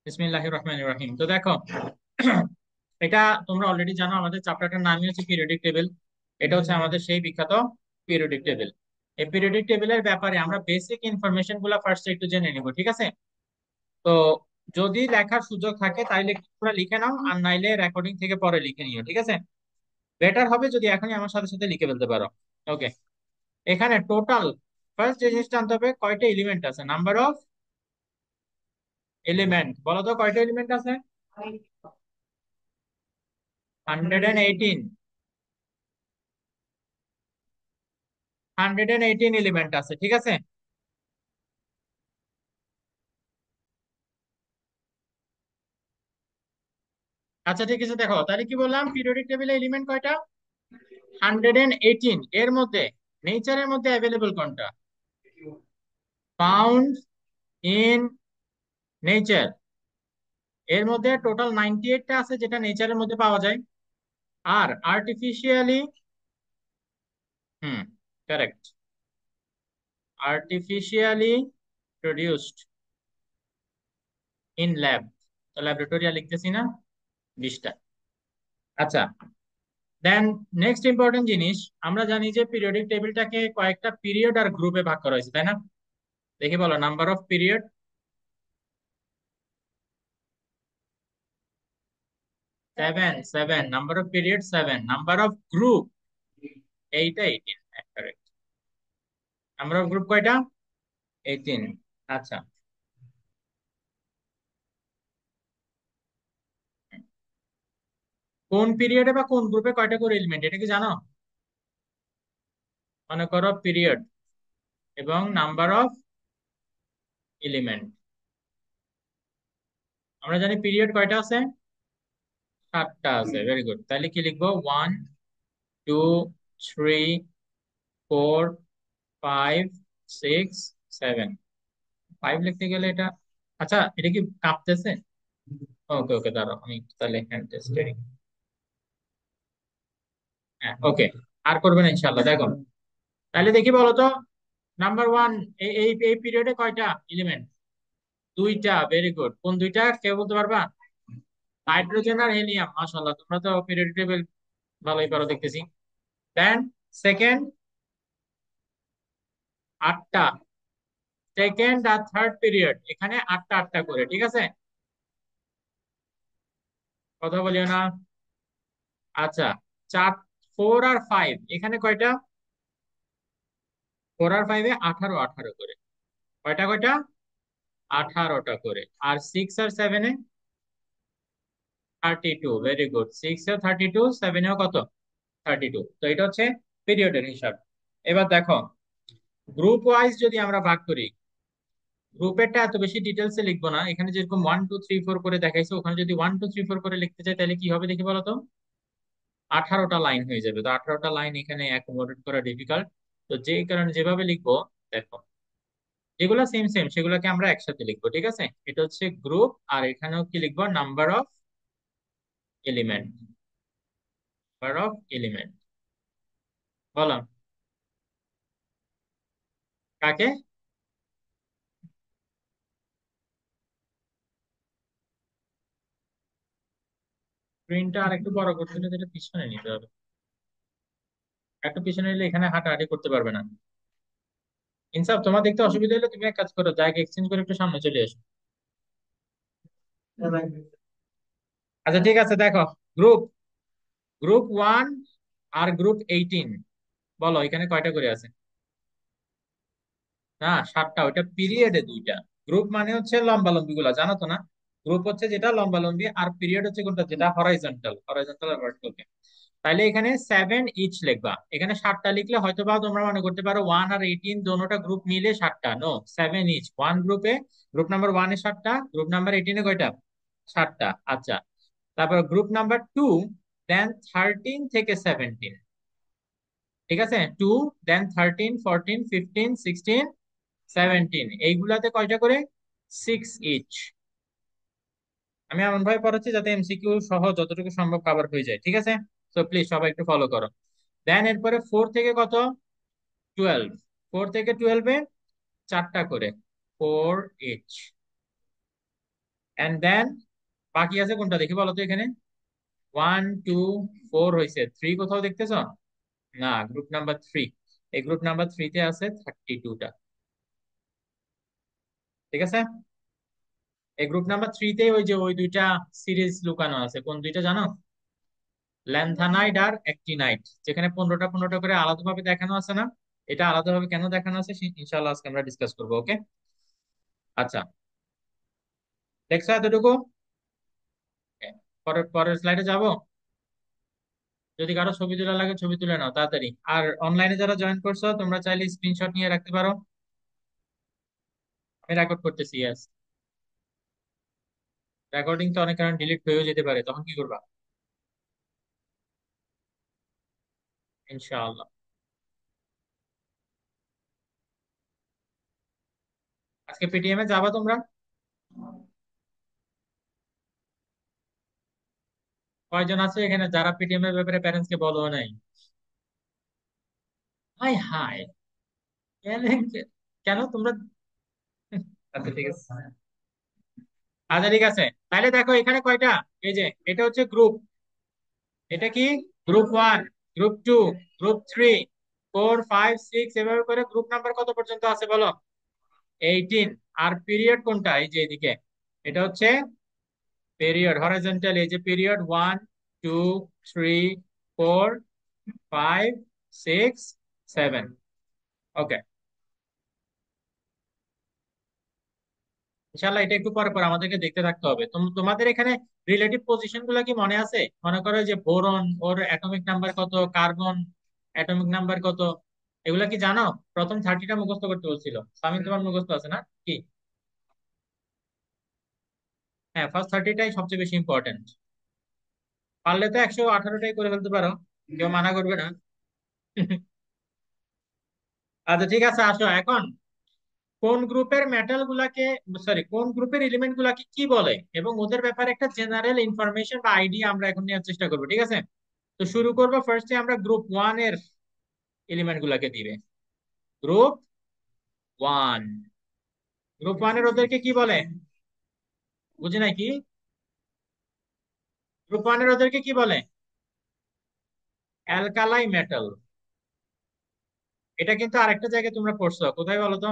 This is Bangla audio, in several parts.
বিসমিল্লাহির রহমানির রহিম। তো দেখো, এটা তোমরা অলরেডি জানো, আমাদের চ্যাপ্টারটার নামই হচ্ছে পিরিয়ডিক টেবিল। এটা হচ্ছে আমাদের সেই বিখ্যাত পিরিয়ডিক টেবিল। এই পিরিয়ডিক টেবিলের ব্যাপারে আমরা বেসিক ইনফরমেশন গুলা ফার্স্ট একটু জেনে নিব, ঠিক আছে? তো যদি লেখার সুযোগ থাকে তাইলে তোমরা লিখে নাও, আর নাইলে রেকর্ডিং থেকে পরে লিখে নিও, ঠিক আছে? বেটার হবে যদি এখনই আমার সাথে সাথে লিখে ফেলতে পারো। ওকে, এখানে টোটাল ফার্স্ট যে জিনিসটা জানতে হবে, কয়টা এলিমেন্ট আছে, নাম্বার অফ এলিমেন্ট। বলো তো কয়টা এলিমেন্ট আছে? 118। 118 এলিমেন্ট আছে, ঠিক আছে? আচ্ছা ঠিক আছে, দেখো তাহলে কি বললাম, পিরিয়ডিক টেবিলে এলিমেন্ট কয়টা? 118। এর মধ্যে নেচারের মধ্যে অ্যাভেলেবল কোনটা? Found in nature. এর মধ্যে টোটাল 98টা আছে যেটা নেচারের মধ্যে পাওয়া যায়। আর artificially, hmm, correct, artificially produced in lab. তো ল্যাবরেটরি আর লিখতেছি না, 20টা। আচ্ছা, দেন নেক্সট ইম্পর্টেন্ট জিনিস, আমরা জানি যে পিরিয়ডিক টেবিলটাকে কয়েকটা পিরিয়ড আর গ্রুপে ভাগ করা হয়েছে, তাই না? দেখি বলো, number of period 7, 7 number of period 7, number of group এইটা 18। কারেক্ট। নাম্বার অফ গ্রুপ কয়টা? 18। আচ্ছা, কোন পিরিয়ডে বা কোন গ্রুপে কয়টা করে এলিমেন্ট এটা কি জানো? মনে করো পিরিয়ড এবং নাম্বার অফ এলিমেন্ট। আমরা জানি পিরিয়ড কয়টা আছে, 7টা আছে। ভেরি গুড, তাহলে কি লিখবো? 1, 2, 3, 4, 5, 6, 7। 5 লিখতে গেলে এটা, আচ্ছা এটা কি কাঁপতেছে? ওকে ওকে, দাঁড়াও আমি তাহলে হ্যান্ড টেস্ট। হ্যাঁ ওকে, আর করবে না ইনশাল্লাহ। দেখো তাহলে দেখি বলো তো, নাম্বার ওয়ান, এই এই এই পিরিয়ডে কয়টা এলিমেন্ট? 2টা। ভেরি গুড, কোন 2টা কেউ বলতে পারবা? হাইড্রোজেন আর হিলিয়াম। মাশাআল্লাহ, তোমরা তো পিরিয়ডিক টেবিল ভালোই পারো দেখতেছি। দেন সেকেন্ড, 8টা। সেকেন্ড আর থার্ড পিরিয়ড এখানে 8টা 8টা করে, ঠিক আছে? কথা বলিও না। আচ্ছা, চার, 4 আর 5 এখানে কয়টা? 4 আর 5-এ 18 করে। কয়টা কয়টা? 18টা করে। আর 6 আর 7-এ 32। ভেরি গুড, 6-এও 32, 7-এও কত? 32। তো এটা হচ্ছে পিরিয়ডের হিসাব। এবার দেখো, গ্রুপ ওয়াইজ যদি আমরা ভাগ করি, গ্রুপেরটা এত বেশি ডিটেলসে লিখবো না, এখানে যেরকম 1 2 3 4 করে দেখাইছে, ওখানে যদি 1 2 3 4 করে লিখতে চাই তাহলে কি হবে দেখি বলো তো? 18টা লাইন হয়ে যাবে। তো 18টা লাইন এখানে অ্যাকোমোডেট করা ডিফিকাল্ট। তো যেই কারণে যেভাবে লিখবো, দেখো, যেগুলো সেম সেম সেগুলোকে আমরা একসাথে লিখবো, ঠিক আছে? এটা হচ্ছে গ্রুপ, আর এখানেও কি লিখবো? Number of element. Number of element. বলো কাকে? স্ক্রিনটা আর একটু বড় করতে হলে এটা পিছনে নিতে হবে। একটু পিছনে নিলে এখানে হাঁটাহাঁটি করতে পারবে না। ইনসাফ, তোমার দেখতে অসুবিধা হলে তুমি এক কাজ করো, জায়গা এক্সচেঞ্জ করে একটু সামনে চলে এসো। আচ্ছা ঠিক আছে, দেখো, গ্রুপ গ্রুপ 1 আর গ্রুপ 18, বলো এখানে কয়টা করে আছে? না, 7টা। ওইটা পিরিয়ডে 2টা। গ্রুপ মানে হচ্ছে লম্বালম্বি গুলা, জানো তো না? গ্রুপ হচ্ছে যেটা লম্বালম্বি, আর পিরিয়ড হচ্ছে কোনটা, যেটা হরাইজন্টাল, হরাইজন্টাল আর ভার্টিক্যাল। তাইলে এখানে 7 ইচ লিখবা। এখানে 7টা লিখলে হয়তো বা তোমরা মনে করতে পারো 1 আর 18 দোনোটা গ্রুপ মিলে 7টা। No, 7 each. ওয়ান গ্রুপে, গ্রুপ নাম্বার 1-এ 7টা, গ্রুপ নাম্বার 18-এ কয়টা? 7টা। আচ্ছা, তারপর গ্রুপ নাম্বার 2, দেন 13 থেকে 17, ঠিক আছে? 2, দেন 13 14 15 16 17, এইগুলাতে কয়টা করে? 6 ইচ। আমি এমন ভাবে পড়াচ্ছি যাতে এমসিকিউ সহ যতটুকু সম্ভব কভার হয়ে যায়, ঠিক আছে? তো প্লিজ সবাই একটু ফলো করো। দেন এরপরে 4 থেকে কত? 12। 4 থেকে 12-এ 4টা করে, 4 ইচ। এন্ড দেন বাকি আছে কোনটা দেখি বলো তো এখানে। 1 2 4 হয়েছে, 3 কোথাও দেখতেছো? না, গ্রুপ নাম্বার 3। এই গ্রুপ নাম্বার 3 তে আছে 32টা। ঠিক আছে, এই গ্রুপ নাম্বার 3 তে ওই যে ওই দুইটা সিরিজ লুকানো আছে, কোন দুইটা জানো? ল্যান্থানাইড আর অ্যাক্টিনাইড, যেখানে 15টা 15টা করে আলাদাভাবে দেখানো আছে না? এটা আলাদাভাবে কেন দেখানো আছে ইনশাআল্লাহ আজকে আমরা ডিসকাস করবো, ওকে? আচ্ছা, দেখছো এতটুকু? Okay, পরের পরের স্লাইডে যাব। যদি কারো ছবি তোলা লাগে ছবি তুলে নাও তাড়াতাড়ি। আর অনলাইনে যারা জয়েন করছো তোমরা চাইলে স্ক্রিনশট নিয়ে রাখতে পারো। আমি রেকর্ড করতেছি, ইয়েস। রেকর্ডিং তো অনেক কারণ ডিলিট হয়েও যেতে পারে, তখন কি করবা? ইনশাআল্লাহ। আজকে পিটিএম এ যাবা তোমরা? কয়জন আছে এখানে যারা পিটিএম এর ব্যাপারে প্যারেন্টস কে বলো নাই? হাই হাই, কেন? কেন তোমরা? আচ্ছা ঠিক আছে। আচ্ছা ঠিক আছে, তাহলে দেখো এখানে কয়টা। এই যে এটা হচ্ছে গ্রুপ, এটা কি? গ্রুপ 1, গ্রুপ 2, গ্রুপ 3, 4, 5, 6, এভাবে করে গ্রুপ নাম্বার কত পর্যন্ত আছে বলো? 18। আর পিরিয়ড কোনটা? এই যে এদিকে, এটা হচ্ছে পিরিয়ড হরাইজন্টাল। এই যে পিরিয়ড 1 2 3 4 5 6 7। ইনশাল্লাহ এটা একটু পরে পরে আমাদেরকে দেখতে থাকতে হবে। তোমাদের এখানে রিলেটিভ পজিশন গুলা কি মনে আছে? মনে করো যে বোরন ওর অ্যাটমিক নাম্বার কত, কার্বন অ্যাটমিক নাম্বার কত, এগুলা কি জানো? প্রথম 30টা মুখস্থ করতে বলছিল সামিন, তোমার মুখস্থ আছে না কি? হ্যাঁ, ফার্স্ট 30টাই সবচেয়ে বেশি ইম্পর্টেন্ট। পারলে তো 118টাই করে ফেলতে পারো, কেউ মানা করবে না। আচ্ছা ঠিক আছে, আসো এখন। কোন গ্রুপের মেটাল গুলাকে, সরি, কোন গ্রুপের এলিমেন্ট গুলাকে কি বলে এবং ওদের ব্যাপারে একটা জেনারেল ইনফরমেশন বা আইডিয়া আমরা এখন নেওয়ার চেষ্টা করবো, ঠিক আছে? তো শুরু করবো ফার্স্টে আমরা গ্রুপ 1 এর এলিমেন্ট গুলাকে দিবে। গ্রুপ 1, গ্রুপ 1 এর ওদেরকে কি বলে? বুঝি নাই কি? গ্রুপ 1 এর ওদেরকে কি বলে? অ্যালকালাই মেটাল। এটা কিন্তু আরেকটা জায়গায় তোমরা পড়ছো, কোথায় বলো তো?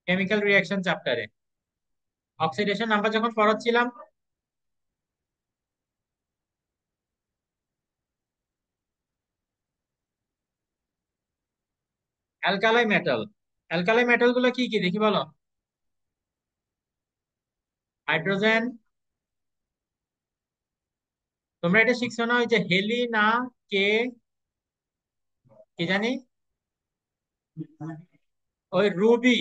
কেমিক্যাল রিঅ্যাকশন চ্যাপ্টারে, অক্সিডেশন নাম্বার যখন পড়াচ্ছিলাম। অ্যালকালাই মেটাল, অ্যালকালাই মেটাল গুলো কি কি দেখি বলো? হাইড্রোজেন। তোমরা এটা শিখছো না, ওই যে হেলি না, কে, কি জানি, ওই রুবি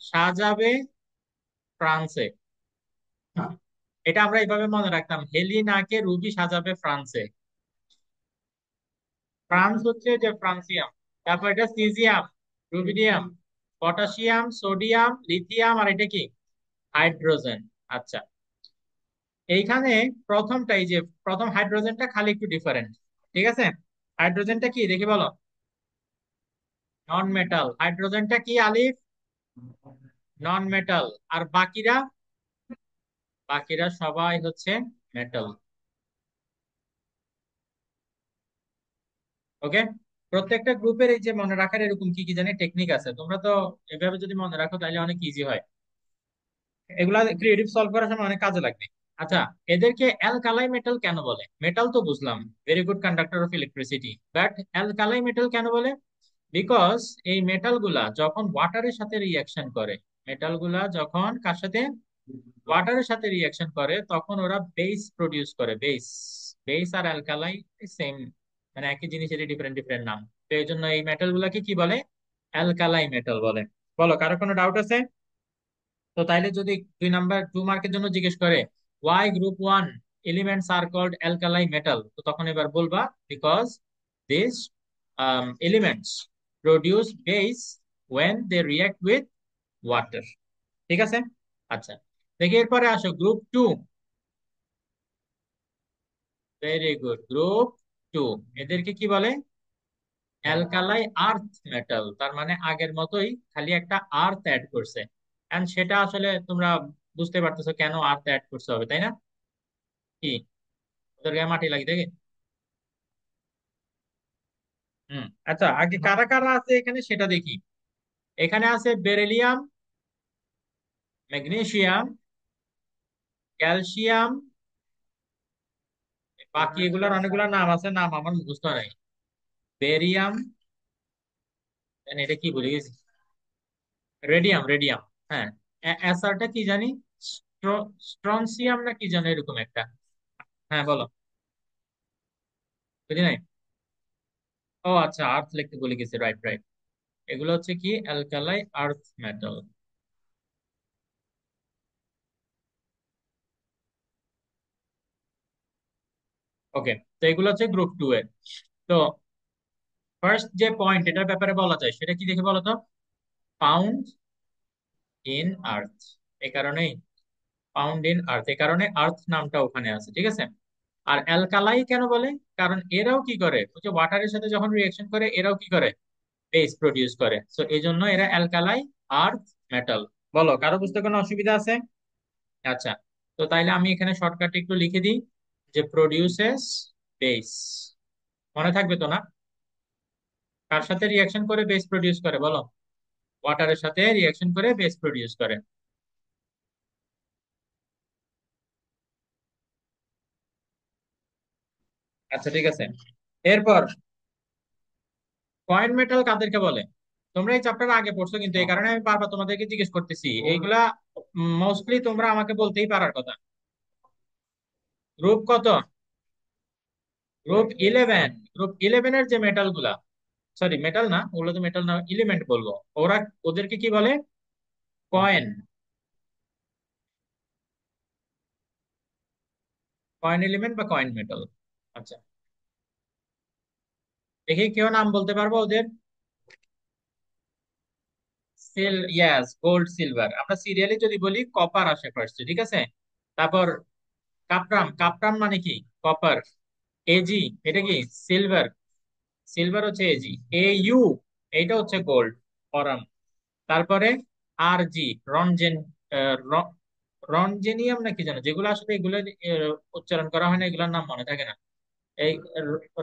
সাজাবে ফ্রান্সে। এটা আমরা এইভাবে মনে রাখতাম, হেলিনাকে রুবি সাজাবে ফ্রান্সে। ফ্রান্স হচ্ছে যে ফ্রান্সিয়াম। তারপর এটা caesium, rubidium, potassium, sodium, lithium, আর এটা কি? হাইড্রোজেন। আচ্ছা, এইখানে প্রথমটাই যে প্রথম হাইড্রোজেনটা খালি একটু ডিফারেন্ট, ঠিক আছে? হাইড্রোজেনটা কি দেখি বলো? নন মেটাল। হাইড্রোজেনটা কি আলিফ? নন মেটাল। আর বাকিরা? বাকিরা সবাই হচ্ছে মেটাল। ওকে, প্রত্যেকটা গ্রুপের এই যে মনে রাখার এরকম কি কি জানি টেকনিক আছে, তোমরা তো এভাবে যদি মনে রাখো তাহলে অনেক ইজি হয়। এগুলা ক্রিয়েটিভ সলভ করার সময় অনেক কাজে লাগবে। আচ্ছা, এদেরকে অ্যালকালাই মেটাল কেন বলে? মেটাল তো বুঝলাম, very good conductor of electricity, but অ্যালকালাই metal কেন বলে? বিকজ এই মেটাল গুলা যখন ওয়াটারের সাথে রিয়াকশন করে, মেটাল গুলা যখন কার সাথে, ওয়াটারের সাথে রিয়াকশন করে, তখন ওরা বেস প্রডিউস করে। বেস, বেস আর অ্যালকালাই সেম, মানে একই জিনিসেরই ডিফারেন্ট ডিফারেন্ট নাম। তো এই জন্য এই মেটাল গুলাকে কি বলে? অ্যালকালাই মেটাল বলে। বলো, কারো কোনো ডাউট আছে? তো তাইলে যদি 2 মার্কের জন্য জিজ্ঞেস করে why group 1 elements are called alkali metal, তো তখন এবার বলবা because this elements produce base when they react with water। ঠিক আছে? আচ্ছা, দেখি এরপরে আসো গ্রুপ 2। ভেরি গুড, গ্রুপ 2 এদেরকে কি বলে? অ্যালকালাই আর্থ মেটাল। তার মানে আগের মতোই, খালি একটা আর্থ অ্যাড করছে। এন্ড সেটা আসলে তোমরা বুঝতে পারতেছো কেন আর্থ অ্যাড করতে হবে, তাই না? কি তোর গায়ে মাটি লাগে দেখে? হুম। আচ্ছা, আগে কারা কারা আছে এখানে সেটা দেখি। এখানে আছে বেরিলিয়াম, ম্যাগনেসিয়াম, ক্যালসিয়াম, বাকি এগুলার অনেকগুলো নাম আছে, নাম আমার মুখস্থ নাই। বেরিয়াম, এটা কি ভুলে গেছি, রেডিয়াম, রেডিয়াম। হ্যাঁ, অ্যাসারটা কি জানি, স্ট্রনসিয়াম না কি জানি এরকম একটা। হ্যাঁ বলো। বুঝি নাই। ও আচ্ছা, আর্থ লিখতে ভুলে গেছি, রাইট রাইট। এগুলো হচ্ছে কি অ্যালকালাই আর্থ মেটাল। ওকে, তো এগুলো হচ্ছে গ্রুপ টু এর। তো ফার্স্ট যে পয়েন্ট এটার ব্যাপারে বলা যায় সেটা কি দেখে বলো তো, পাউন্ড ইন আর্থ। এই কারণেই পাউন্ড ইন আর্থ, এই কারণে আর্থ নামটা ওখানে আছে, ঠিক আছে। আর অ্যালকালাই কেন বলে, কারণ এরাও কি করে, ওই যে ওয়াটারের সাথে যখন রিয়েকশন করে এরাও কি করে, বেস প্রডিউস করে, সো এই জন্য এরা অ্যালকালাই আর্থ মেটাল। বলো, কারো বুঝতে কোনো অসুবিধা আছে? আচ্ছা, তো তাইলে আমি এখানে শর্টকাট একটু লিখে দিই যে প্রডিউসেস বেস। মনে থাকবে তো না? কার সাথে রিয়াকশন করে বেস প্রডিউস করে বলো? ওয়াটারের সাথে রিয়াকশন করে বেস প্রডিউস করে। আচ্ছা ঠিক আছে। এরপর কয়েন মেটাল কাদেরকে বলে? তোমরা এই চ্যাপ্টার আগে পড়ছো, কিন্তু এই কারণে আমি বারবার তোমাদেরকে জিজ্ঞেস করতেছি এইগুলা। মোস্টলি তোমরা আমাকে বলতেই পারার কথা। গ্রুপ কত? গ্রুপ 11। গ্রুপ 11 এর যে মেটাল গুলা, সরি মেটাল না, ওগুলো তো মেটাল না, এলিমেন্ট বলবো। ওরা, ওদেরকে কি বলে? কয়েন। কয়েন এলিমেন্ট বা কয়েন মেটাল। আচ্ছা, দেখি কেউ নাম বলতে পারবো ওদের? ইয়াস, গোল্ড, সিলভার। আমরা সিরিয়ালি যদি বলি কপার আসে ফার্স্টে, ঠিক আছে। তারপর কাপরাম, কাপরাম মানে কি, কপার। এজি, এটা কি, সিলভার। সিলভার হচ্ছে এজি। এ ইউ, এইটা হচ্ছে গোল্ড, অরাম। তারপরে আর জি, রনজেন, রনজেনিয়াম নাকি জানো, যেগুলো আসলে এগুলো উচ্চারণ করা হয় না, এগুলোর নাম মনে থাকে না। এই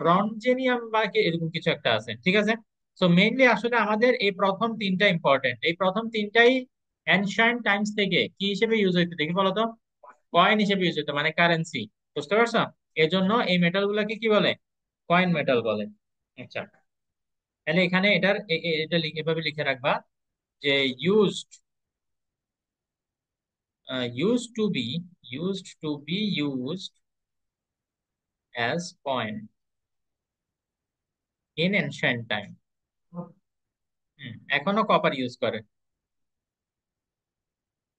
রনজেনিয়াম বা এরকম কিছু একটা আছে, ঠিক আছে। সো মেইনলি আসলে আমাদের এই প্রথম তিনটা ইম্পর্টেন্ট, এই প্রথম তিনটাই এনশিয়েন্ট টাইমস থেকে কি হিসেবে ইউজ হইতো দেখি বলতো, কয়েন হিসেবে ইউজ হইতো, মানে কারেন্সি। বুঝতে পারছো? এজন্য এই মেটাল গুলাকে কি বলে, কয়েন মেটাল বলে। আচ্ছা, তাহলে এখানে এটার এটা এভাবে লিখে রাখবা যে used, used to be, used as coin in ancient time। এখনো কপার ইউজ করে।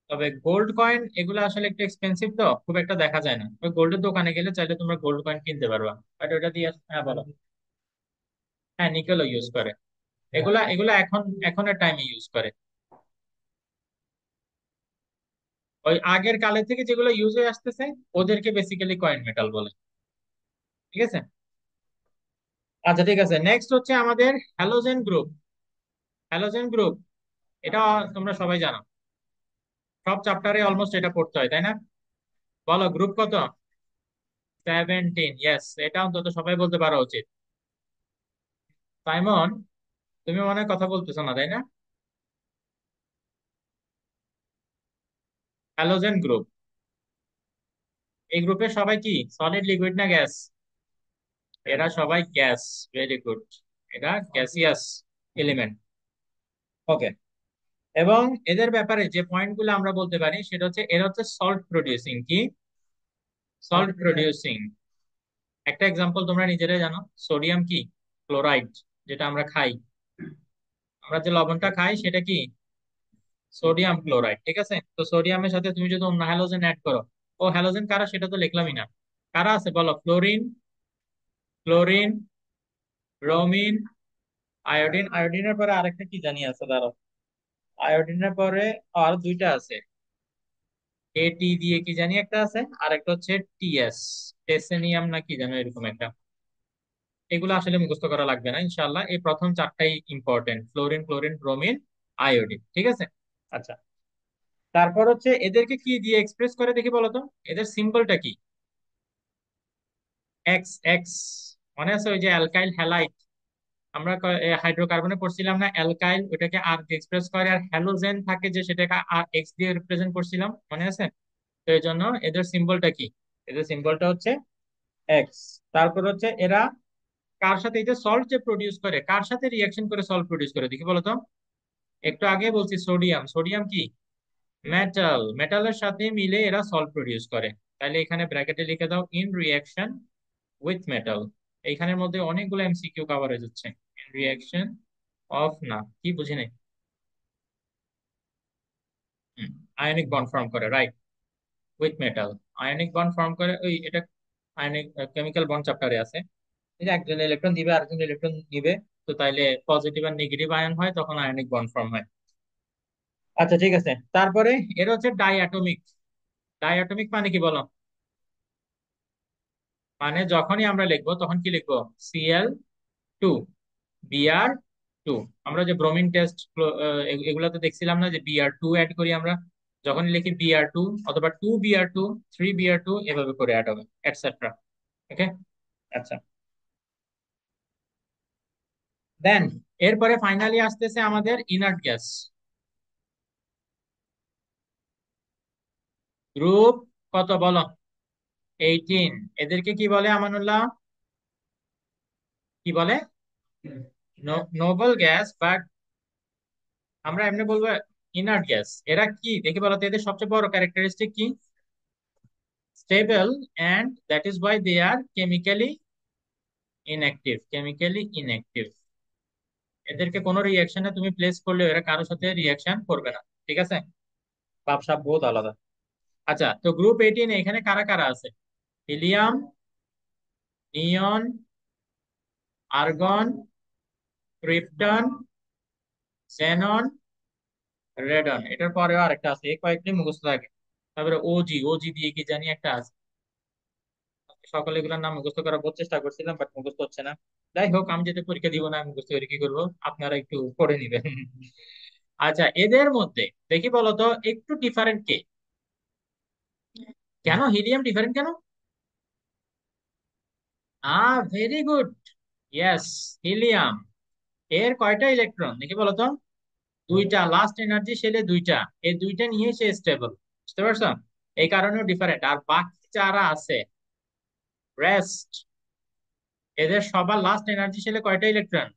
তবে গোল্ড কয়েন এগুলো আসলে একটু এক্সপেন্সিভ, তো খুব একটা দেখা যায় না। ওই গোল্ডের দোকানে গেলে চাইলে তোমরা গোল্ড কয়েন কিনতে পারবা, বাট ওটা দিয়ে, হ্যাঁ বলো। হ্যাঁ, নিকেলও ইউজ করে। এগুলা এগুলা এখন এখনের টাইমে ইউজ করে। ওই আগের কালে থেকে যেগুলো ইউজ হয়ে আসতেছে ওদেরকে বেসিক্যালি কয়েন মেটাল বলে। ঠিক আছে। আচ্ছা ঠিক আছে, নেক্সট হচ্ছে আমাদের হ্যালোজেন গ্রুপ। হ্যালোজেন গ্রুপ, এটা তোমরা সবাই জানো, সব চ্যাপ্টারে অলমোস্ট এটা পড়তে হয়, তাই না? বলো গ্রুপ কত? 17, ইয়েস, এটা অন্তত সবাই বলতে পারা উচিত। সাইমন, তুমি মনে হয় কথা বলতেছো না, তাই না? হ্যালোজেন গ্রুপ, এই গ্রুপে সবাই কি সলিড, লিকুইড না গ্যাস? এরা সবাই গ্যাস। ভেরি গুড, এরা গ্যাসিয়াস এলিমেন্ট। ওকে। এবং এদের ব্যাপারে যে পয়েন্ট গুলো আমরা বলতে পারি সেটা হচ্ছে এরা হচ্ছে সল্ট প্রডিউসিং। কি? Salt producing. একটা এক্সাম্পল তোমরা নিজেরাই জানো, সোডিয়াম কি, ক্লোরাইড, যেটা আমরা খাই। আমরা যে লবণটা খাই সেটা কি, সোডিয়াম ক্লোরাইড, ঠিক আছে। তো সোডিয়ামের সাথে তুমি যদি অন্য হ্যালোজেন অ্যাড করো, ও হ্যালোজেন কারা সেটা তো লিখলামই না। কারা আছে বলো? Fluorine, chlorine, bromine, iodine. আয়োডিনের পরে আরেকটা কি জানি আছে, দাঁড়াও। আয়োডিনের পরে আর দুইটা আছে, এটি দিয়ে কি জানি একটা আছে, আর একটা হচ্ছে টিএস, টেসেনিয়াম না কি জানো এরকম একটা। এগুলো আসলে মুখস্থ করা লাগবে না ইনশাল্লাহ, এই প্রথম চারটাই important, fluorine, chlorine, bromine, iodine, ঠিক আছে। আচ্ছা, তারপর হচ্ছে এদেরকে কি দিয়ে এক্সপ্রেস করে দেখি বলো তো, এদের সিম্বলটা কি? X x. মনে আছে ওই যে অ্যালকাইল হ্যালাইড, আমরা হাইড্রোকার্বনে পড়ছিলাম না, অ্যালকাইল ওইটাকে আর দিয়ে এক্সপ্রেস করে, আর হ্যালোজেন থাকে যে সেটাকে আর এক্স দিয়ে রিপ্রেজেন্ট করছিলাম, মনে আছে? তো এই জন্য এদের সিম্বলটা কি? এদের সিম্বলটা হচ্ছে এক্স। তারপর হচ্ছে এরা কার সাথে, এই যে সল্ট যে প্রডিউস করে, কার সাথে রিয়াকশন করে সল্ট প্রডিউস করে দেখি বলো তো? একটু আগে বলছি সোডিয়াম, সোডিয়াম কি? মেটাল, মেটালের সাথে মিলে এরা সল্ট প্রডিউস করে। তাহলে এখানে ব্র্যাকেটে লিখে দাও ইন রিয়াকশন উইথ মেটাল। এইখানের মধ্যে অনেকগুলো এমসিকিউ কভার হয়ে যাচ্ছে। ইন রিয়াকশন অফ, না কি বুঝি নাই, আয়নিক বন্ড ফর্ম করে, right, with metal. Ionic bond form করে, ওই এটা আয়নিক কেমিক্যাল বন্ড চ্যাপ্টারে আছে। এই যে একজন ইলেকট্রন দিবে আরেকজন ইলেকট্রন নিবে, তো তাইলে পজিটিভ আর নেগেটিভ আয়ন হয়, তখন আয়নিক বন্ড ফর্ম হয়। আচ্ছা ঠিক আছে, তারপরে এর হচ্ছে ডাইঅ্যাটমিক। ডাইঅ্যাটমিক মানে কি বলো? মানে যখনই আমরা লিখবো তখন কি লিখবো? Cl2, Br2। আমরা যে ব্রোমিন টেস্ট এগুলাতে দেখছিলাম না যে Br2 অ্যাড করি আমরা, যখন লিখি Br2 অথবা 2Br2, 3Br2, এভাবে করে অ্যাড হবে, এটসেট্রা। ওকে। আচ্ছা, দেন এরপরে ফাইনালি আসতেছে আমাদের ইনার্ট গ্যাস গ্রুপ। কত বলো? 18। এদেরকে কি বলে আমানুল্লাহ? কি বলে? নোবেল গ্যাস, বাট আমরা এমনি বলবো ইনার্ট গ্যাস। এরা কি দেখি বলতো, এদের সবচেয়ে বড় ক্যারেক্টারিস্টিক কি? Stable, and that is why they are chemically inactive. Chemically inactive. এদেরকে কোনো রিয়াকশনে তুমি প্লেস করলে এরা কারোর সাথে রিয়াকশন করবে না, ঠিক আছে? ভাবসাব বহুত আলাদা। আচ্ছা, তো গ্রুপ 18 এখানে কারা কারা আছে? হিলিয়াম, নিয়ন, আর্গন, ক্রিপ্টন, জেনন, রেডন। এটার পরেও আরেকটা আছে, এই কয়েকটি মুখস্থ থাকে। তারপরে ওজি, ওজি দিয়ে কি জানি একটা আছে। সকলে এগুলোর নাম মুখস্থ করার বহুত চেষ্টা করছিলাম, বাট মুখস্থ হচ্ছে না। যাই হোক, আমি যেহেতু পরীক্ষা দিব না, আমি মুখস্থ করে কি করবো, আপনারা একটু পড়ে নিবেন। আচ্ছা, এদের মধ্যে দেখি বলতো একটু ডিফারেন্ট কে? কেন হিলিয়াম ডিফারেন্ট কেন? Very good. ইয়েস, হিলিয়াম এর কয়টা ইলেকট্রন দেখি বলতো? দুইটা, লাস্ট এনার্জি শেলে দুইটা। এই দুইটা নিয়ে সে স্টেবল, বুঝতে পারছো? এই কারণেও ডিফারেন্ট। আর বাকি যারা আছে রেস্ট, এদের সবার লাস্ট এনার্জি শেলে কয়টা ইলেকট্রন?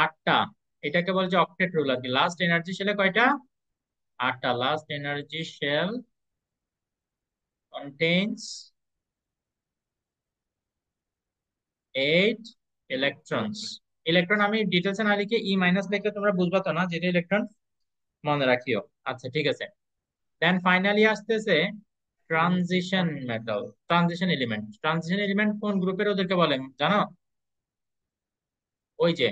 8টা। এটাকে বলছে অক্টেট রুল আর কি। লাস্ট এনার্জি শেলে কয়টা? 8টা। Last energy shell contains 8 electrons. Electron আমি ডিটেলসে না লিখে ই মাইনাস লিখলে তোমরা বুঝবা তো না যেটা ইলেকট্রন, মনে রাখিও। আচ্ছা ঠিক আছে। দেন ফাইনালি আসতেছে transition metal, transition element. Transition element কোন গ্রুপের ওদেরকে বলে জানো? ওই যে,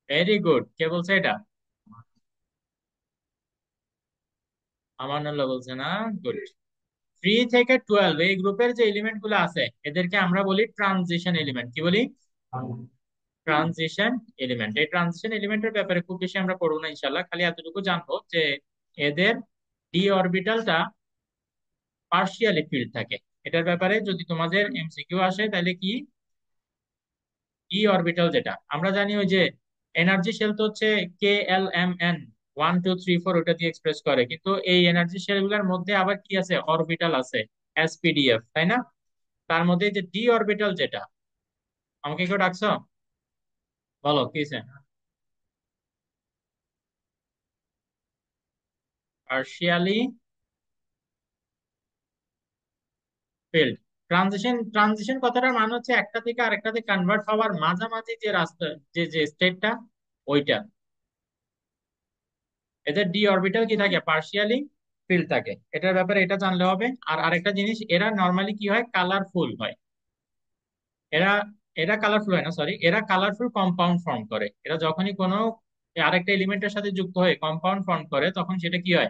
ভেরি গুড, কে বলছে এটা? আমানুল্লাহ বলছে না? গুড। 3 থেকে 12 এই গ্রুপের যে এলিমেন্ট গুলো আছে এদেরকে আমরা বলি ট্রানজিশন এলিমেন্ট। কি বলি? Transition element. এই ট্রানজিশন এলিমেন্টের ব্যাপারে খুব বেশি আমরা পড়বো না ইনশাল্লাহ, খালি এতটুকু জানবো যে এদের ডি অরবিটালটা পার্শিয়ালি ফিল্ড থাকে। এটার ব্যাপারে যদি তোমাদের এমসিকিউ আসে তাহলে কি, ই অরবিটাল যেটা আমরা জানি, ওই যে এনার্জি শেল তো হচ্ছে KLMN 1 2 3 4, ওটা দিয়ে এক্সপ্রেস করে, কিন্তু এই এনার্জি শেল গুলোর মধ্যে আবার কি আছে? অরবিটাল আছে, SPDF, তাই না? তার মধ্যে যে ডি অরবিটাল যেটা, আমাকে কেউ ডাকছো? বলো কি আছে? Partially field. ট্রানজিশন, ট্রানজিশন কথাটার মানে হচ্ছে একটা থেকে আরেকটাতে কনভার্ট হওয়ার মাঝামাঝি যে রাস্তা, যে যে স্টেটটা, ওইটা। এদের ডি অরবিটাল কি থাকে? পার্শিয়ালি ফিল্ড থাকে। এটার ব্যাপারে এটা জানলে হবে। আর আরেকটা জিনিস, এরা নর্মালি কি হয়, কালারফুল হয়। এরা এরা কালারফুল হয় না, সরি, এরা কালারফুল কম্পাউন্ড ফর্ম করে। এরা যখনই কোনো আরেকটা এলিমেন্টের সাথে যুক্ত হয়ে কম্পাউন্ড ফর্ম করে তখন সেটা কি হয়?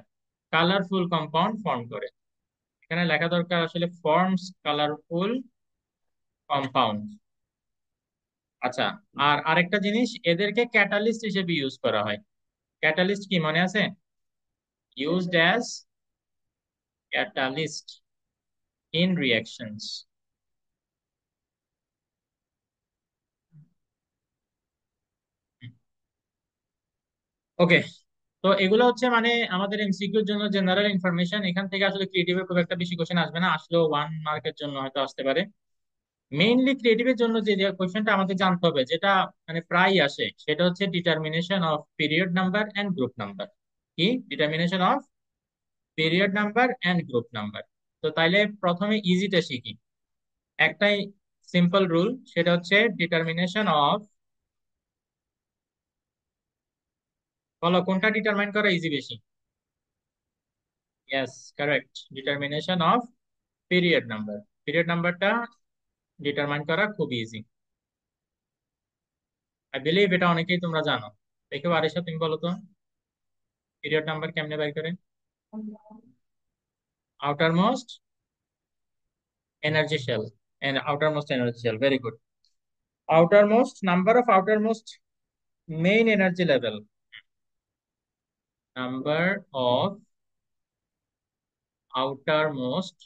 কালারফুল কম্পাউন্ড ফর্ম করে। এখানে লেখা দরকার আসলে ফর্মস কালারফুল কম্পাউন্ড। আচ্ছা, আর আরেকটা জিনিস, এদেরকে ক্যাটালিস্ট হিসেবে ইউজ করা হয়। ক্যাটালিস্ট কি মনে আছে? Used as catalyst in reactions. Okay, তো এগুলো হচ্ছে মানে আমাদের এমসিকিউর জন্য জেনারেল ইনফরমেশন। এখান থেকে আসলে ক্রিয়েটিভের খুব একটা বেশি কোশ্চেন আসবে না, আসলেও 1 মার্কের জন্য হয়তো আসতে পারে। মেইনলি ক্রিয়েটিভের জন্য যে যে কোশ্চেনটা আমাদের জানতে হবে, যেটা মানে প্রায় আসে, সেটা হচ্ছে determination of period number and group number. কি determination of period number and group number? তো তাইলে প্রথমে ইজিটা শিখি। একটাই সিম্পল রুল, সেটা হচ্ছে ডিটারমিনেশন অফ, বলো কোনটা ডিটারমাইন করা ইজি বেশি? Yes, correct, determination of period number. Period নাম্বারটা ডিটারমাইন করা খুব ইজি। আই বিলিভ এটা অনেকেই তোমরা জানো। দেখো আরিশা, তুমি বলো তো পিরিয়ড নাম্বার কেমনে বের করে? Outermost energy shell, and outermost energy shell, very good. Outermost number of outermost main energy level, number of outermost,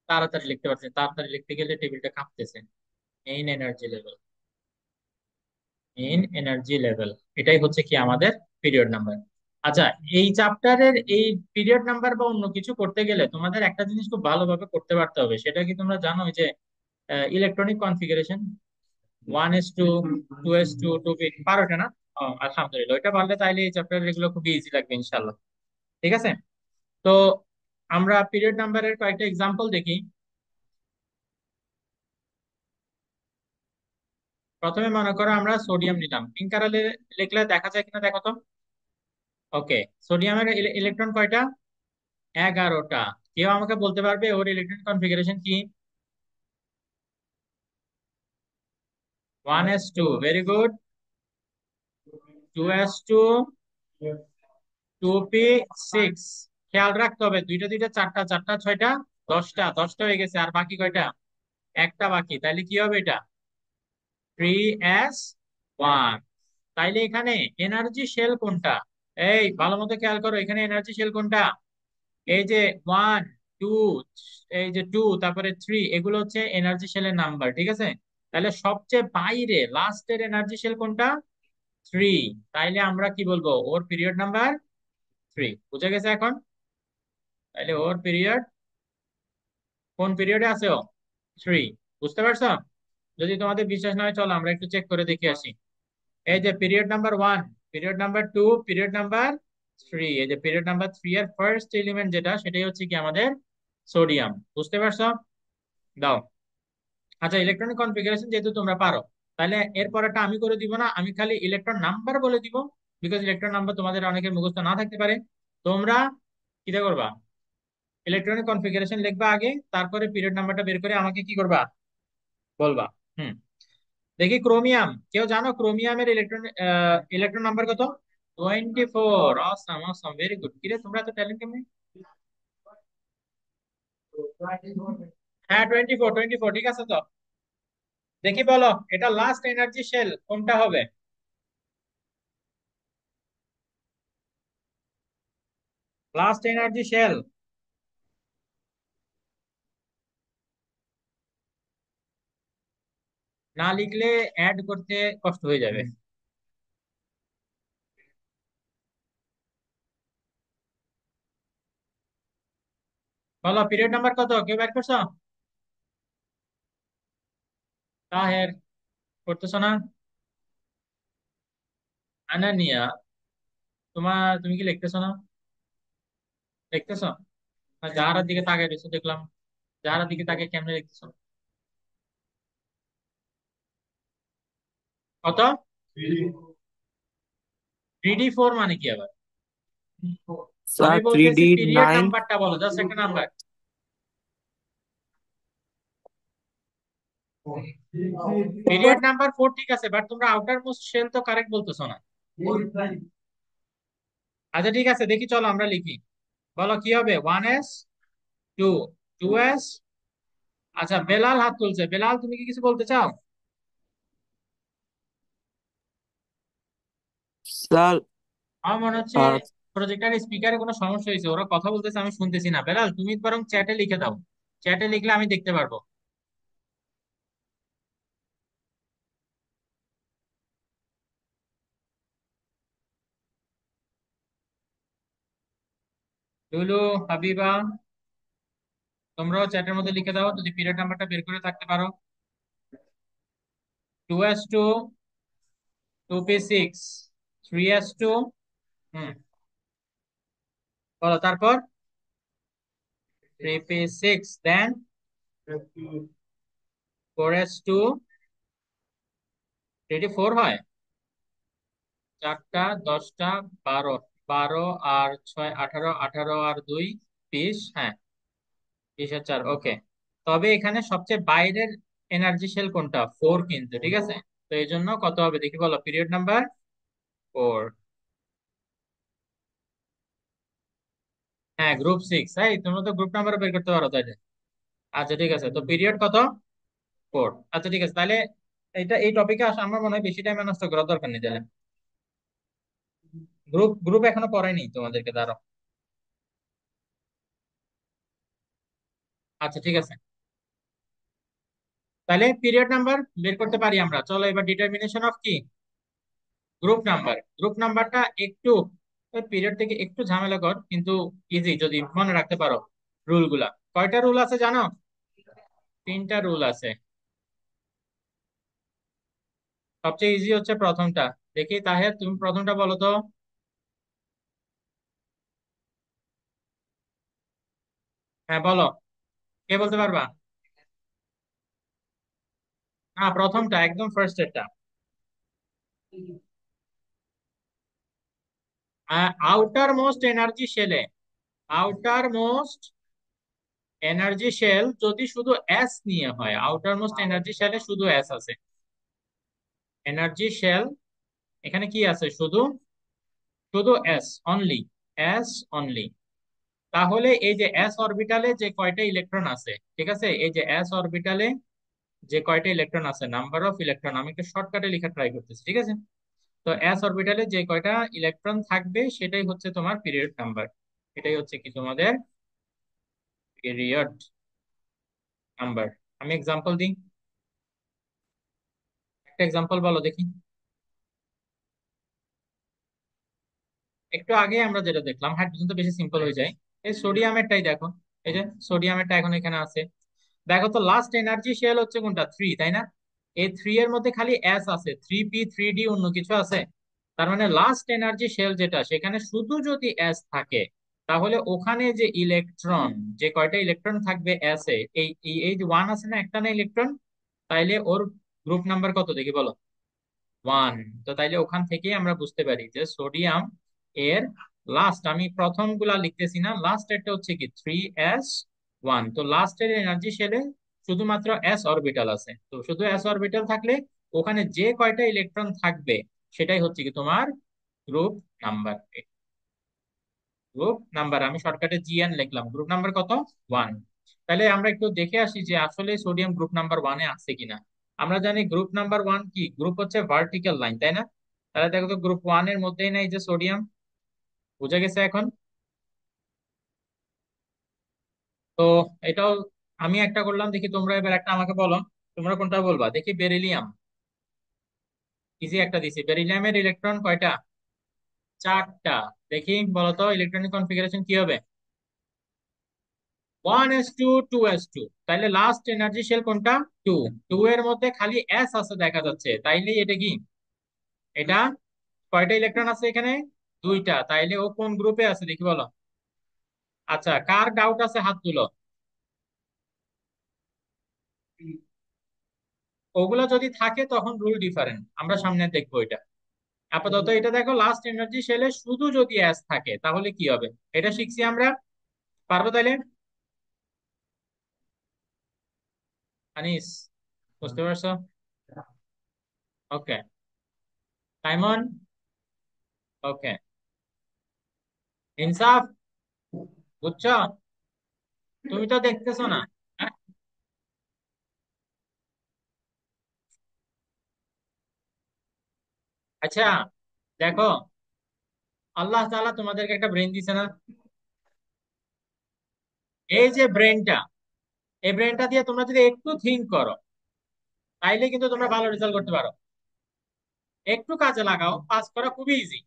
তাড়াতাড়ি লিখতে পারছি, তাড়াতাড়ি লিখতে গেলে টেবিলটা কাঁপতেছে। Main energy level, main energy level, এটাই হচ্ছে কি আমাদের পিরিয়ড নাম্বার। আচ্ছা, এই চ্যাপ্টারের এই পিরিয়ড নাম্বার বা অন্য কিছু করতে গেলে তোমাদের একটা জিনিস খুব ভালোভাবে করতে পারতে হবে, সেটা কি তোমরা জানো? ওই যে ইলেকট্রনিক কনফিগারেশন, 1:2, 2:2, 2 পারো এটা না? আলহামদুলিল্লাহ, ওইটা পারলে তাইলে এই চ্যাপ্টার এগুলো খুব ইজি লাগবে ইনশাল্লাহ। ঠিক আছে, তো আমরা পিরিয়ড নাম্বারের কয়েকটা এক্সাম্পল দেখি। প্রথমে মনে করো আমরা সোডিয়াম নিলাম, পিঙ্ক কালারে লিখলে দেখা যায় কিনা দেখো তো। ওকে, সোডিয়ামের ইলেকট্রন কয়টা? 11টা। কেউ আমাকে বলতে পারবে ওর ইলেকট্রন কনফিগারেশন কি? 1:2, ভেরি গুড। 2:2, 2p6। খেয়াল রাখতে হবে, দুইটা দুইটা চারটা, চারটা ছয়টা 10টা, 10টা হয়ে গেছে, আর বাকি কয়টা? একটা বাকি, তাইলে কি হবে এটা? 3s1। তাইলে এখানে এনার্জি শেল কোনটা? এই ভালো মতো খেয়াল করো, এখানে এনার্জি শেল কোনটা? এই যে 1, 2, এই যে 2, তারপরে 3, এগুলো হচ্ছে এনার্জি শেলের নাম্বার, ঠিক আছে? তাহলে সবচেয়ে বাইরে লাস্টের এনার্জি শেল কোনটা? 3। তাইলে আমরা কি বলবো? ওর পিরিয়ড নাম্বার 3। বুঝে গেছে এখন? তাইলে ওর পিরিয়ড, কোন পিরিয়ডে আছে ও? 3। বুঝতে পারছো? যদি তোমাদের বিশ্বাস না হয় চলো আমরা একটু চেক করে দেখে আসি। এই যে period number 1, period number 2, period number 3, এই যে পিরিয়ড নাম্বার 3 এর ফার্স্ট এলিমেন্ট যেটা, সেটাই হচ্ছে কি আমাদের সোডিয়াম। বুঝতে পারছো? দাও। আচ্ছা, ইলেকট্রনিক কনফিগারেশন যেহেতু তোমরা পারো, তাহলে এর পরেরটা আমি করে দিব না, আমি খালি ইলেকট্রন নাম্বার বলে দিব। বিকজ ইলেকট্রন নাম্বার তোমাদের অনেকের মুখস্থ না থাকতে পারে। তোমরা কিটা করবা? ইলেকট্রনিক কনফিগারেশন লিখবা আগে, তারপরে পিরিয়ড নাম্বারটা বের করে আমাকে কি করবা? বলবা। হুম, দেখি ক্রোমিয়াম, কেউ জানো ক্রোমিয়ামের ইলেকট্রন ইলেকট্রন নাম্বার কত? 24। Awesome, awesome, very good. কিরে তোমরা এত ট্যালেন্ট কেমনে? হ্যাঁ, 24, 24, ঠিক আছে তো। দেখি বলো, এটা লাস্ট এনার্জি শেল কোনটা হবে? লাস্ট এনার্জি শেল না লিখলে অ্যাড করতে কষ্ট হয়ে যাবে। বলো পিরিয়ড নাম্বার কত, কেউ বের করছো? তাহের, করতেছো না? আনানিয়া, তুমি কি লিখতেছো না? লিখতেছো? না, যাহার দিকে তাকাই রয়েছো দেখলাম। যাহার দিকে তাকাই কেমনে লিখতেছো? কত? 3D4 মানে কি আবার? আমি স্যার থ্রি বলতেছি ডি পিরিয়ড নাইন নাম্বারটা বলো, জাস্ট একটা নাম্বার। পিরিয়ড নাম্বার 4 ঠিক আছে, বাট তোমরা আউটার মোস্ট শেল তো কারেক্ট বলতেছো না। আচ্ছা ঠিক আছে, দেখি চলো আমরা লিখি। বলো কি হবে? 1s2, 2s। আচ্ছা, বেলাল হাত তুলছে, বেলাল তুমি কি কিছু বলতে চাও? স্যার আমার মনে হচ্ছে আহ, প্রজেক্টর স্পিকারে কোনো সমস্যা হয়েছে, ওরা কথা বলতেছে আমি শুনতেছি না। বেলাল, তুমি বরং চ্যাটে লিখে দাও, চ্যাটে লিখলে আমি দেখতে পারবো। লুলু, হাবিবা, তোমরাও চ্যাটের মধ্যে লিখে দাও যদি পিরিয়ড নাম্বারটা বের করে থাকতে পারো। 2s2, 2p6, 3s2। হুম, বলো তারপর। 3p6, দেন 4s2, 3d4 হয়। 4টা, 10টা, 12, 12 আর 6 18, 18 আর 2 20, হ্যাঁ 20 আর 4, ওকে। তবে এখানে সবচেয়ে বাইরের এনার্জি শেল কোনটা? 4 কিন্তু, ঠিক আছে। তো এই জন্য কত হবে দেখি, বলো পিরিয়ড নাম্বার 4। হ্যাঁ, গ্রুপ 6। এই তোমরা তো গ্রুপ নাম্বার বের করতে পারো তাইলে। আচ্ছা ঠিক আছে, তো পিরিয়ড কত? 4। আচ্ছা ঠিক আছে, তাহলে এটা এই টপিকে আসা আমার মনে হয় বেশি টাইম নষ্ট করার দরকার নেই তাহলে। গ্রুপ গ্রুপ এখনো পড়ায়নি তোমাদেরকে, দাঁড়াও। আচ্ছা ঠিক আছে, তাহলে পিরিয়ড নাম্বার বের করতে পারি আমরা। চলো এবার ডিটারমিনেশন অফ কি, গ্রুপ নাম্বার। গ্রুপ নাম্বারটা একটু পিরিয়ড থেকে একটু ঝামেলাকর, কিন্তু ইজি যদি মনে রাখতে পারো রুল গুলা। কয়টা রুল আছে জানো? 3টা রুল আছে। সবচেয়ে ইজি হচ্ছে প্রথমটা। দেখি তাহের, তুমি প্রথমটা বলো তো। হ্যাঁ বলো, কে বলতে পারবা? হ্যাঁ, প্রথমটা একদম ফার্স্ট এরটা। আউটার মোস্ট এনার্জি শেলে, আউটার মোস্ট এনার্জি শেল যদি শুধু এস নিয়ে হয়, আউটার মোস্ট এনার্জি শেলে শুধু এস আছে। এনার্জি শেল এখানে কি আছে? শুধু শুধু এস অনলি, এস অনলি। তাহলে এই যে এস অরবিটালে যে কয়টা ইলেকট্রন আছে, ঠিক আছে, এই যে এস অরবিটালে যে কয়টা ইলেকট্রন আছে, নাম্বার অফ ইলেকট্রন, আমি একটু শর্টকাটে লেখা ট্রাই করতেছি, ঠিক আছে। তো এস অরবিটালে যে কয়টা ইলেকট্রন থাকবে সেটাই হচ্ছে তোমার পিরিয়ড নাম্বার। এটাই হচ্ছে কি তোমাদের পিরিয়ড নাম্বার। আমি এক্সাম্পল দিই, একটা এক্সাম্পল বলো দেখি। একটু আগে আমরা যেটা দেখলাম, হাইড্রোজেন তো বেশি সিম্পল হয়ে যায়। এই সোডিয়ামেরটাই দেখো, এই যে সোডিয়ামেরটা এখন এখানে আছে। দেখো তো লাস্ট এনার্জি শেল হচ্ছে কোনটা? 3, তাই না? এই 3 এর মধ্যে খালি এস আছে, 3p3d, অন্য কিছু আছে? তার মানে লাস্ট এনার্জি শেল যেটা, সেখানে শুধু যদি এস থাকে, তাহলে ওখানে যে ইলেকট্রন, যে কয়টা ইলেকট্রন থাকবে এস এ, এই এই এই যে 1 আছে না, একটা না ইলেকট্রন, তাইলে ওর গ্রুপ নাম্বার কত দেখি বলো? 1। তো তাইলে ওখান থেকেই আমরা বুঝতে পারি যে সোডিয়াম এর লাস্ট, আমি প্রথম গুলা লিখতেছি না, লাস্ট এরটা হচ্ছে কি 3s1। তো লাস্টের এনার্জি শেলে শুধুমাত্র এস অরবিটাল আছে, তো শুধু এস অরবিটাল থাকলে ওখানে যে কয়টা ইলেকট্রন থাকবে সেটাই হচ্ছে কি তোমার গ্রুপ নাম্বার। গ্রুপ নাম্বার আমি শর্টকাটে জিএন লিখলাম, গ্রুপ নাম্বার কত? 1। তাহলে আমরা একটু দেখে আসি যে আসলে সোডিয়াম গ্রুপ নাম্বার 1-এ আছে কিনা। আমরা জানি গ্রুপ নাম্বার 1 কি, গ্রুপ হচ্ছে ভার্টিক্যাল লাইন, তাই না? তাহলে দেখো তো গ্রুপ 1 এর মধ্যেই নাই যে সোডিয়াম। বুঝা গেছে এখন? তো এটাও আমি একটা করলাম, দেখি তোমরা এবার একটা আমাকে বলো। তোমরা কোনটা বলবা দেখি? বেরিলিয়াম, ইজি একটা দিছি। বেরিলিয়ামের ইলেকট্রন কয়টা? 4টা। দেখি বলো তো ইলেকট্রনিক কনফিগারেশন কি হবে? 1s2, 2s2। তাইলে লাস্ট এনার্জি শেল কোনটা? 2। 2 এর মধ্যে খালি এস আছে দেখা যাচ্ছে, তাইলে এটা কি? এটা কয়টা ইলেকট্রন আছে এখানে? 2টা। তাইলে ও কোন গ্রুপে আছে দেখি বলো। আচ্ছা, কার ডাউট আছে হাত তুলো। ওগুলা যদি থাকে তখন রুল ডিফারেন্ট, আমরা সামনে দেখবো এটা। আপাতত এটা দেখো, লাস্ট এনার্জি শেলে শুধু যদি এস থাকে তাহলে কি হবে, এটা শিখছি আমরা। পারবো তাইলে? আনিস, বুঝতে পারছো? ওকে। সাইমন, ওকে। ইনসাফ, বুঝছো? তুমি তো দেখতেছো না। হ্যাঁ? আচ্ছা দেখো, আল্লাহ তাআলা তোমাদেরকে একটা ব্রেন দিছে না? এই যে ব্রেনটা, এই ব্রেনটা দিয়ে তোমরা যদি একটু থিঙ্ক করো, তাইলে কিন্তু তোমরা ভালো রেজাল্ট করতে পারো। একটু কাজে লাগাও, পাস করা খুবই ইজি।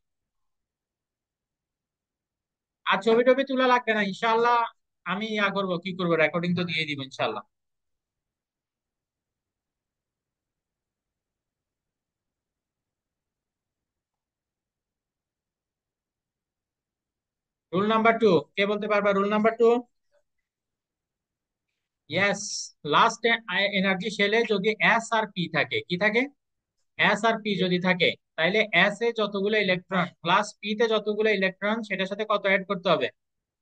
আর ছবি টবি তোলা লাগবে না ইনশাআল্লাহ। আমি করবো, কি করবো, রেকর্ডিং তো দিয়ে দিব ইনশাআল্লাহ। রুল নাম্বার টু, কে বলতে পারবা rule number two? Yes. Last energy শেলে যদি এস আর পি থাকে, কি থাকে? এস আর পি যদি থাকে, তাইলে এস এ যতগুলো ইলেকট্রন প্লাস পি তে যতগুলো ইলেকট্রন, সেটার সাথে কত অ্যাড করতে হবে?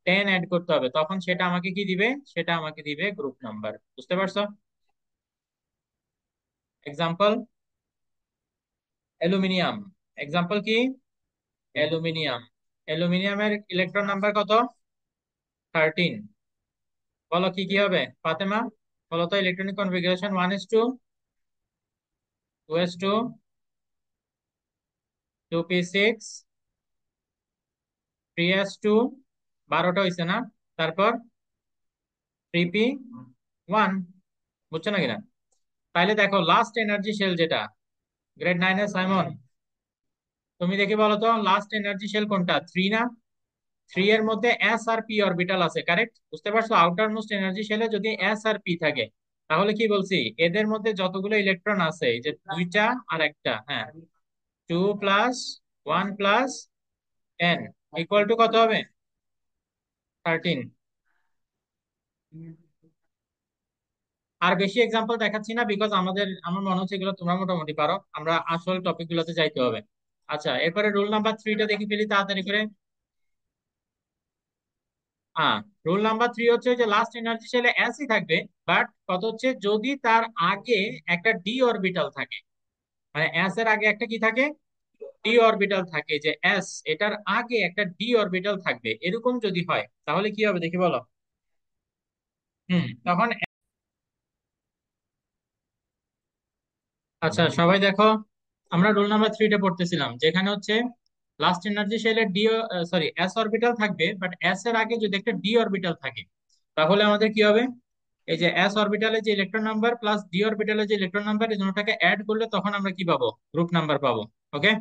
10 অ্যাড করতে হবে। তখন সেটা আমাকে কি দিবে? সেটা আমাকে দিবে গ্রুপ নাম্বার। বুঝতে পারছো? Example, aluminium. এক্সাম্পল কি? অ্যালুমিনিয়াম। অ্যালুমিনিয়ামের ইলেকট্রন নাম্বার কত? 13। বলো কি কি হবে ফাতেমা? বলো তো electronic configuration, 1s2, 2s2, 2p6, 3s2, 12টা হয়েছে না? তারপর 3p1। বুঝছো না কিনা? তাইলে দেখো লাস্ট এনার্জি শেল যেটা, গ্রেড 9 এর সাইমন, তুমি দেখি বলো তো লাস্ট এনার্জি শেল কোনটা? 3 না? 3 এর মধ্যে এস আর পি অরবিটাল আছে, কারেক্ট? বুঝতে পারছো? আউটার মোস্ট এনার্জি শেলে যদি এস আর পি থাকে, তাহলে কি বলছি, এদের মধ্যে যতগুলো ইলেকট্রন আছে, এই যে দুইটা আর একটা, হ্যাঁ, 2 + 1 + 10 ইকুয়াল টু কত হবে? 13। আর বেশি এক্সাম্পল দেখাচ্ছি না, বিকজ আমার মনে হচ্ছে এগুলো তোমরা মোটামুটি পারো। আমরা আসল টপিক গুলোতে যাইতে হবে। আচ্ছা, এরপরে রুল নাম্বার 3টা দেখে ফেলি তাড়াতাড়ি করে। হ্যাঁ, রুল নাম্বার 3 হচ্ছে যে লাস্ট এনার্জি শেলে এসই থাকবে, বাট কত হচ্ছে, যদি তার আগে একটা ডি অরবিটাল থাকে। মানে এস এর আগে একটা কি থাকে? ডি অরবিটাল থাকে, যে এস এটার আগে একটা ডি অরবিটাল থাকবে, এরকম যদি হয় তাহলে কি হবে দেখি বলো। তখন, আচ্ছা সবাই দেখো, আমরা রুল নাম্বার 3টা পড়তেছিলাম, যেখানে হচ্ছে লাস্ট এনার্জি শেলের ডি, সরি, এস অরবিটাল থাকবে, বাট এস এর আগে যদি একটা ডি অরবিটাল থাকে, তাহলে আমাদের কি হবে? এই যে এস অরবিটালে যে ইলেকট্রন নাম্বার প্লাস ডি অরবিটালে যে ইলেকট্রন নাম্বার, এই দুটোটাকে অ্যাড করলে তখন আমরা কি পাবো? গ্রুপ নাম্বার পাবো। ওকে,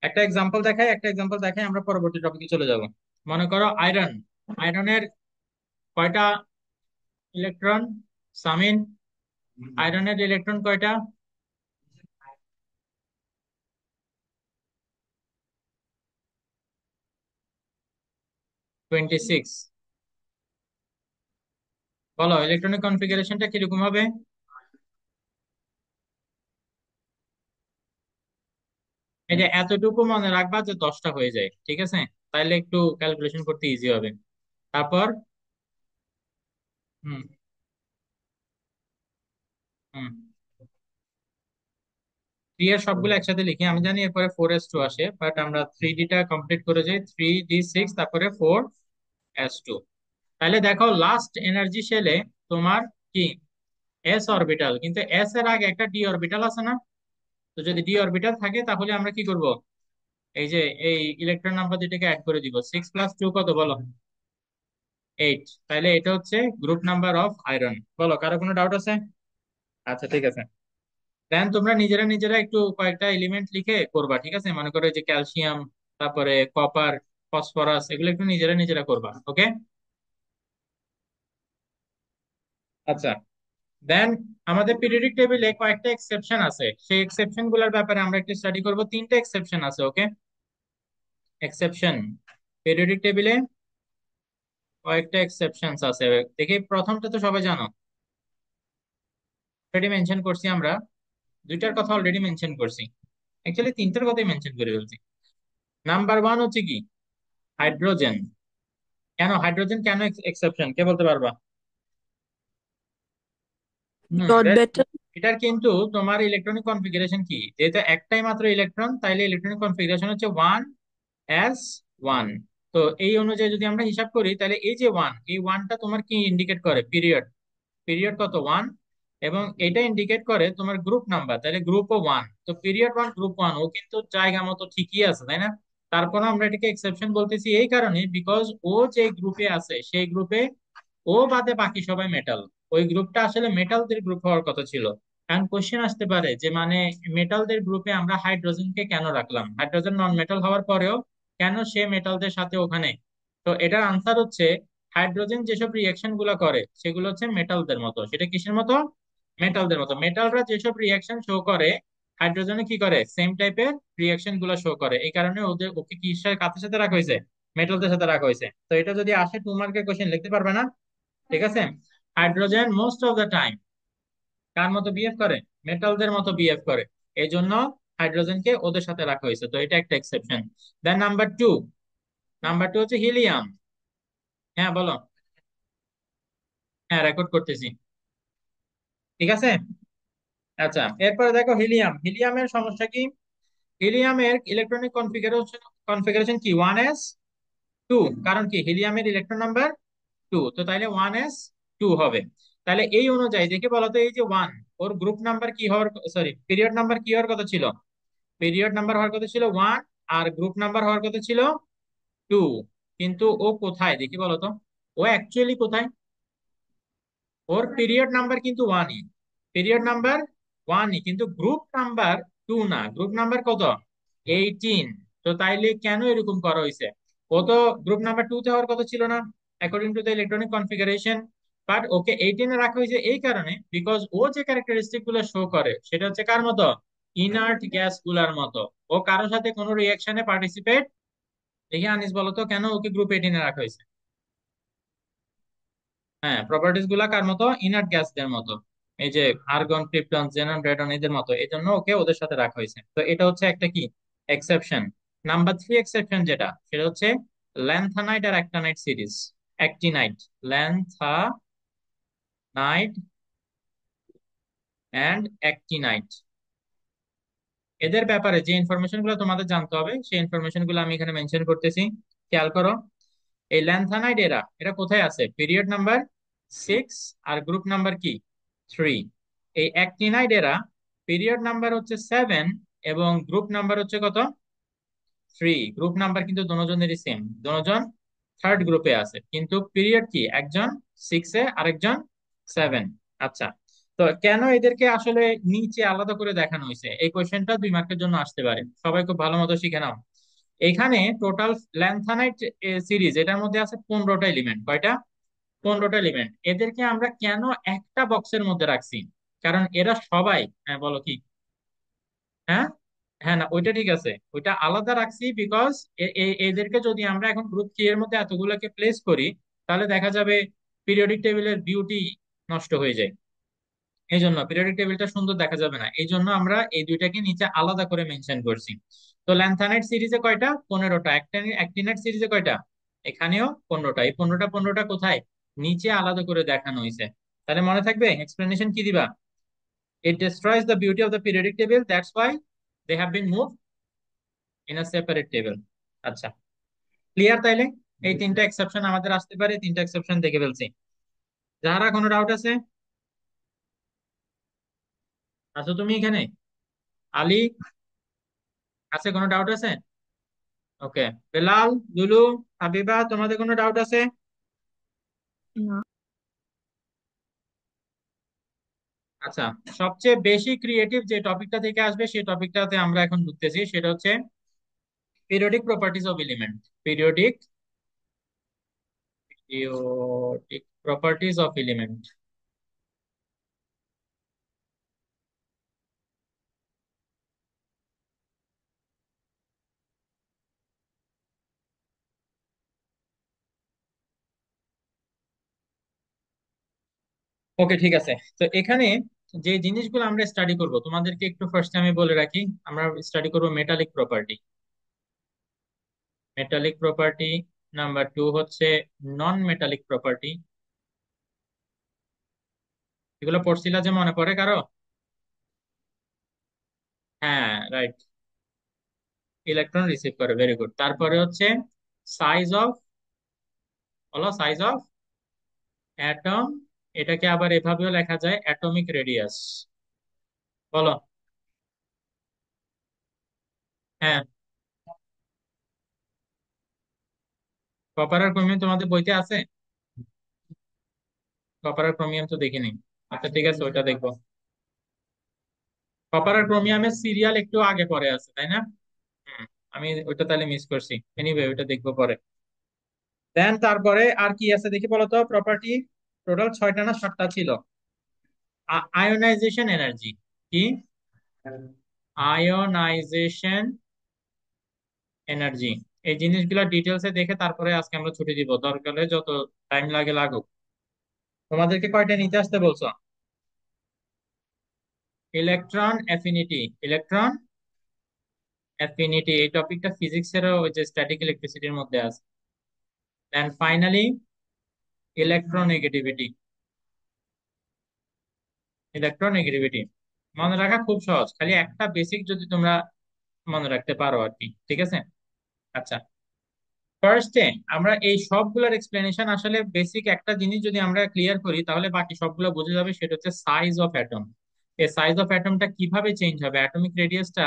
একটা এক্সাম্পল দেখাই, আমরা পরবর্তী টপিকে চলে যাব। মনে করো আয়রন। আয়রনের কয়টা ইলেকট্রন? সামিন, আয়রনের ইলেকট্রন কয়টা? 26। বলো ইলেকট্রনিক কনফিগারেশনটা কিরকম হবে? এই যে এতটুকু মনে রাখবা যে 10টা হয়ে যায়, ঠিক আছে? তাইলে একটু ক্যালকুলেশন করতে ইজি হবে। তারপর, হুম, হুম, 3 এর সবগুলো একসাথে লিখি, আমি জানি এরপরে 4s2 আসে, বাট আমরা 3D টা কমপ্লিট করে যাই, 3d6 তারপরে 4s2। তাহলে দেখো লাস্ট এনার্জি শেলে তোমার কি এস অরবিটাল, কিন্তু এস এর আগে একটা ডি অরবিটাল আছে না? তো যদি ডি অরবিটাল থাকে তাহলে আমরা কি করব? এই যে এই ইলেকট্রন নাম্বার দুইটাকে অ্যাড করে দিব, 6 + 2 কত বলো? 8। তাহলে এটা হচ্ছে গ্রুপ নাম্বার অফ আয়রন। বলো কারো কোনো ডাউট আছে? আচ্ছা ঠিক আছে, দেন তোমরা নিজেরা নিজেরা একটু কয়েকটা এলিমেন্ট লিখে করবা, ঠিক আছে? মনে করো এই যে ক্যালসিয়াম, তারপরে কপার, ফসফরাস, এগুলো একটু নিজেরা নিজেরা করবা। ওকে, আচ্ছা। দেন আমাদের পিরিয়ডিক টেবিলে কয়েকটা এক্সেপশন আছে, সেই এক্সেপশন গুলোর ব্যাপারে আমরা একটু স্টাডি করব। 3টা এক্সেপশন আছে। ওকে, এক্সেপশন পিরিয়ডিক টেবিলে কয়েকটা এক্সেপশন আছে। দেখি প্রথমটা তো সবাই জানো, অলরেডি মেনশন করছি আমরা, দুইটার কথা অলরেডি মেনশন করছি, অ্যাকচুয়ালি তিনটার কথাই মেনশন করে ফেলছি। নাম্বার 1 হচ্ছে কি? হাইড্রোজেন। কেন হাইড্রোজেন, কেন এক্সেপশন, কে বলতে পারবা? ডট এটা, বেটা। এটার কিন্তু তোমার ইলেকট্রনিক কনফিগারেশন কি, যেহেতু একটাই মাত্র ইলেকট্রন, তাইলে ইলেকট্রনিক কনফিগারেশন হচ্ছে 1s1। তো এই অনুযায়ী যদি আমরা হিসাব করি, তাহলে এই যে 1, এই 1টা তোমার কি ইন্ডিকেট করে? পিরিয়ড। পিরিয়ড কত? 1। এবং এটা ইন্ডিকেট করে তোমার গ্রুপ নাম্বার, তাহলে গ্রুপও ওয়ান। তো পিরিয়ড ওয়ান গ্রুপ ওয়ান ও কিন্তু জায়গা মতো ঠিকই আছে, তাই না? তারপর আমরা এটাকে এক্সেপশন বলতেছি এই কারণে, বিকজ ও যে গ্রুপে আছে সেই গ্রুপে ও বাদে বাকি সবাই মেটাল। ওই গ্রুপটা আসলে মেটালদের গ্রুপ হওয়ার কথা ছিল। কারণ কোশ্চেন আসতে পারে যে মানে মেটালদের গ্রুপে আমরা হাইড্রোজেনকে কেন রাখলাম, হাইড্রোজেন নন মেটাল হওয়ার পরেও কেন সে মেটালদের সাথে ওখানে। তো এটার আনসার হচ্ছে হাইড্রোজেন যেসব রিয়াকশন গুলো করে সেগুলো হচ্ছে মেটালদের মতো। সেটা কিসের মতো? মেটালদের মতো। মেটালরা যেসব রিয়াকশন শো করে হাইড্রোজেনে কি করে, সেম টাইপের রিয়াকশন গুলো শো করে। এই কারণে ওদের ওকে কিসের কাদের সাথে রাখা হয়েছে, মেটালদের সাথে রাখা হয়েছে। তো এটা যদি আসে 2 মার্কের কোশ্চেন লিখতে পারবে না? ঠিক আছে। Hydrogen most of the time কার মতো বিহেভ করে, মেটালদের মতো বিহেভ করে। এই জন্য হাইড্রোজেনকে ওদের সাথে রাখা হয়েছে। তো এটা একটা এক্সেপশন। দেন নাম্বার টু, নাম্বার টু হচ্ছে হিলিয়াম। হ্যাঁ বলো। হ্যাঁ রেকর্ড করতেছি। ঠিক আছে। আচ্ছা এরপরে দেখো হিলিয়াম, হিলিয়ামের সমস্যা কি? হিলিয়ামের ইলেকট্রনিক কনফিগারেশন, কনফিগারেশন কি 1s2। কারণ কি হিলিয়ামের ইলেকট্রন নাম্বার 2, তো তাইলে 1s2 হবে। তাহলে এই অনুযায়ী দেখে বলতো, এই যে ওয়ান, ওর গ্রুপ নাম্বার কি হওয়ার, সরি পিরিয়ড নাম্বার কি হওয়ার কথা ছিল? পিরিয়ড নাম্বার হওয়ার কথা ছিল ওয়ান, আর গ্রুপ নাম্বার হওয়ার কথা ছিল 2। কিন্তু ও কোথায় দেখি বলতো, ও অ্যাকচুয়ালি কোথায়? ওর পিরিয়ড নাম্বার কিন্তু ওয়ানই, পিরিয়ড নাম্বার ওয়ানই, কিন্তু গ্রুপ নাম্বার 2 না। গ্রুপ নাম্বার কত? 18। তো তাইলে কেন এরকম করা হয়েছে? ও তো গ্রুপ নাম্বার 2 তে হওয়ার কথা ছিল না, according to the electronic configuration. But ওকে 18 এ রাখা হয়েছে এই কারণে, বিকজ ও যে ক্যারেক্টারিস্টিক গুলো শো করে সেটা হচ্ছে কার মতো, ইনার্ট গ্যাস গুলার মতো। ও কারোর সাথে কোনো রিয়াকশনে পার্টিসিপেট, দেখি আনিস বলো তো কেন ওকে গ্রুপ 18 এ রাখা হয়েছে? হ্যাঁ প্রপার্টিস গুলা কার মতো, ইনার্ট গ্যাসদের মতো। এই যে আর্গন, ক্রিপ্টন, জেনন, রেডন এদের মতো। এই জন্য ওকে ওদের সাথে রাখা হয়েছে। তো এটা হচ্ছে একটা কি, এক্সেপশন। নাম্বার থ্রি এক্সেপশন যেটা, সেটা হচ্ছে ল্যান্থানাইট আর actinide series. Actinide, lanthanide and actinide, এদের ব্যাপারে যে ইনফরমেশন গুলো তোমাদের জানতে হবে সেই ইনফরমেশন গুলো আমি এখানে মেনশন করতেছি। খেয়াল করো, এই ল্যান্থানাইড এরা এরা কোথায় আছে, পিরিয়ড নাম্বার 6 আর গ্রুপ নাম্বার কি 3। এই অ্যাক্টিনাইড এরা পিরিয়ড নাম্বার হচ্ছে 7 এবং গ্রুপ নাম্বার হচ্ছে কত, 3। গ্রুপ নাম্বার কিন্তু দুজনেরই সেম, দুজন থার্ড গ্রুপে আছে, কিন্তু পিরিয়ড কি, একজন 6 এ আরেকজন 7। আচ্ছা, তো কেন এদেরকে আসলে নিচে আলাদা করে দেখানো হয়েছে, এই কোশ্চেনটা 2 মার্কের জন্য আসতে পারে। সবাই খুব ভালো মতো শিখে নাও। এখানে টোটাল ল্যান্থানাইট সিরিজ, এটার মধ্যে আছে 15টা এলিমেন্ট। কয়টা? 15টা এলিমেন্ট। এদেরকে আমরা কেন একটা বক্সের মধ্যে রাখছি? কারণ এরা সবাই, হ্যাঁ বলো কি? হ্যাঁ, হ্যাঁ না ওইটা ঠিক আছে, ওইটা আলাদা রাখছি বিকজ এদেরকে যদি আমরা এখন গ্রুপ 3 এর মধ্যে এতগুলোকে প্লেস করি, তাহলে দেখা যাবে পিরিয়ডিক টেবিলের বিউটি নষ্ট হয়ে যায়। এই জন্য পিরিয়ডিক টেবিলটা সুন্দর দেখা যাবে না, এই জন্য আমরা এই দুইটাকে নিচে আলাদা করে মেনশন করছি। তো ল্যান্থানাইট সিরিজে কয়টা, 15টা। অ্যাক্টিনাইট সিরিজে কয়টা, এখানেও 15টা। এই 15টা কোথায়, নিচে আলাদা করে দেখানো হয়েছে। তাহলে মনে থাকবে এক্সপ্লেনেশন কি দিবা? ইট destroys the beauty of the periodic table, that's why they have been moved in a separate table। আচ্ছা, ক্লিয়ার তাইলে? এই তিনটা এক্সেপশন আমাদের আসতে পারে, তিনটা এক্সেপশন দেখে ফেলছি। যারা কোনো ডাউট আছে? আছো তুমি এখানে? আলী, আছে কোনো ডাউট আছে? ওকে। বেলাল, লুলু, হাবিবা, তোমাদের কোনো ডাউট আছে? না। আচ্ছা, সবচেয়ে বেশি ক্রিয়েটিভ যে টপিকটা থেকে আসবে সেই টপিকটাতে আমরা এখন ঢুকতেছি, সেটা হচ্ছে periodic properties of element. Periodic, periodic properties of element. Okay ঠিক আছে। তো এখানে যে জিনিসগুলো আমরা স্টাডি করব তোমাদেরকে একটু ফার্স্টে আমি বলে রাখি। আমরা স্টাডি করব metallic property. Metallic property. Number two হচ্ছে নন মেটালিক প্রপার্টি। এগুলো পড়ছিলা যে, মনে পড়ে কারো? হ্যাঁ রাইট, ইলেকট্রন রিসিভ করে, ভেরি গুড। তারপরে হচ্ছে সাইজ অফ, বলো সাইজ অফ অ্যাটম এটাকে আবার এভাবেও লেখা যায় অ্যাটমিক রেডিয়াস। বলো। হ্যাঁ, কপার আর ক্রোমিয়াম তোমাদের বইতে আছে? কপার আর ক্রোমিয়াম তো দেখিনি। আচ্ছা ঠিক আছে, ওইটা দেখবো। কপার আর ক্রোমিয়ামের সিরিয়াল একটু আগে পরে আছে, তাই না? হুম, আমি ওইটা তাহলে মিস করছি। এনিওয়ে ওইটা দেখবো পরে। দেন তারপরে আর কি আছে দেখি বলো তো প্রপার্টি। টোটাল 6টা না 7টা ছিল। আয়োনাইজেশন এনার্জি কি? Ionisation energy. এই জিনিসগুলো ডিটেলসে দেখে তারপরে আজকে আমরা ছুটি দিব, দরকার হলে যত টাইম লাগে লাগুক। তোমাদেরকে কয়টা নিতে আসতে বলছো? Electron affinity. ইলেকট্রন অ্যাফিনিটি এই টপিকটা ফিজিক্সেরও ওই যে স্ট্যাটিক ইলেকট্রিসিটির মধ্যে আছে। দেন ফাইনালি ইলেকট্রোনেগেটিভিটি। ইলেকট্রোনেগেটিভিটি মনে রাখা খুব সহজ, খালি একটা বেসিক যদি তোমরা মনে রাখতে পারো আর কি, ঠিক আছে? আচ্ছা, ফার্স্টে আমরা এই সবগুলোর এক্সপ্লেনেশন আসলে বেসিক একটা জিনিস যদি আমরা ক্লিয়ার করি তাহলে বাকি সবগুলো বোঝা যাবে, সেটা হচ্ছে সাইজ অফ অ্যাটম। এই সাইজ অফ অ্যাটমটা কিভাবে চেঞ্জ হবে, অ্যাটমিক রেডিয়াসটা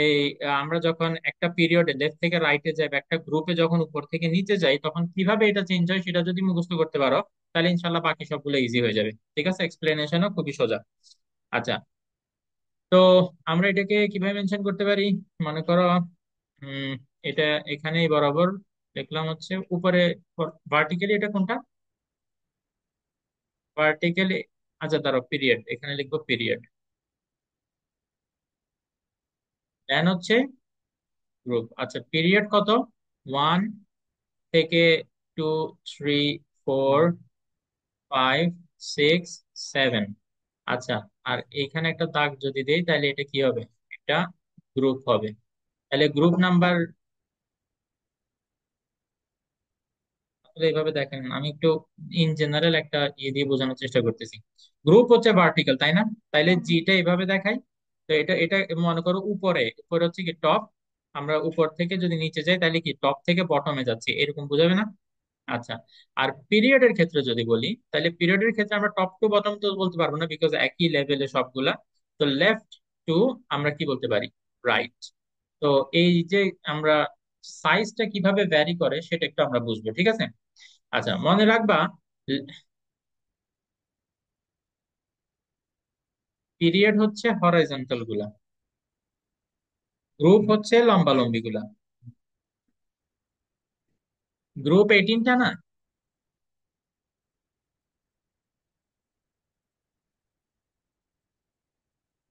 এই আমরা যখন একটা পিরিয়ডে লেফট থেকে রাইটে যাই বা একটা গ্রুপে যখন উপর থেকে নিচে যাই তখন কিভাবে এটা চেঞ্জ হয় সেটা যদি মুখস্থ করতে পারো তাহলে ইনশাল্লাহ বাকি সবগুলো ইজি হয়ে যাবে। ঠিক আছে, এক্সপ্লেনেশনও খুবই সোজা। আচ্ছা, তো আমরা এটাকে কিভাবে মেনশন করতে পারি? মনে করো উম এটা এখানেই বরাবর দেখলাম হচ্ছে উপরে ভার্টিক্যালি, এটা কোনটা? ভার্টিক্যালি। আচ্ছা ধরো পিরিয়ড, এখানে লিখবো পিরিয়ড। দেন হচ্ছে গ্রুপ। আচ্ছা পিরিয়ড কত? 1 থেকে 2, 3, 4, 5, 6, 7। আচ্ছা, আর এখানে একটা দাগ যদি দেই তাহলে এটা কি হবে? এটা গ্রুপ হবে। তাহলে গ্রুপ নাম্বার আসলে এইভাবে দেখেন, আমি একটু ইন জেনারেল একটা ইয়ে দিয়ে বোঝানোর চেষ্টা করতেছি। গ্রুপ হচ্ছে ভার্টিক্যাল, তাই না? তাইলে জিটা এভাবে দেখাই। তো এটা এটা মনে করো উপরে উপরে হচ্ছে কি টপ। আমরা উপর থেকে যদি নিচে যাই তাহলে কি টপ থেকে বটমে যাচ্ছি, এরকম বোঝাবে না? আচ্ছা, আর পিরিয়ডের ক্ষেত্রে যদি বলি তাহলে পিরিয়ডের ক্ষেত্রে আমরা টপ টু বটম তো বলতে পারবো না, বিকজ একই লেভেলে সবগুলা। তো লেফট টু আমরা কি বলতে পারি? রাইট। তো এই যে আমরা সাইজটা কিভাবে ভ্যারি করে সেটা একটু আমরা বুঝবো, ঠিক আছে? আচ্ছা মনে রাখবা, পিরিয়ড হচ্ছে হরাইজন্টাল গুলা, গ্রুপ হচ্ছে লম্বালম্বি গুলা। গ্রুপ 18টা না?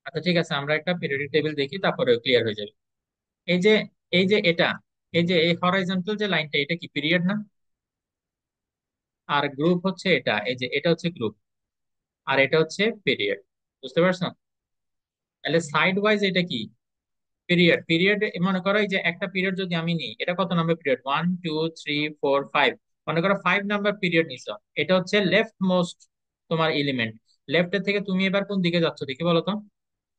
আচ্ছা ঠিক আছে, আমরা একটা পিরিয়ডিক টেবিল দেখি তারপরে ক্লিয়ার হয়ে যাবে। এই যে এই যে এটা, এই যে এই হরাইজন্টাল যে লাইনটা এটা কি পিরিয়ড না? আর গ্রুপ হচ্ছে এটা, এই যে এটা হচ্ছে গ্রুপ, আর এটা হচ্ছে পিরিয়ড। বুঝতে পারছো? তাহলে সাইড ওয়াইজ এটা কি পিরিয়ড। পিরিয়ড মনে করো এই যে একটা পিরিয়ড যদি আমি নিই, এটা কত নাম্বার পিরিয়ড? 1, 2, 3, 4, 5। মনে করো 5 নাম্বার পিরিয়ড নিছো, এটা হচ্ছে লেফট মোস্ট তোমার এলিমেন্ট। লেফটের থেকে তুমি এবার কোন দিকে যাচ্ছ দেখি বলো তো?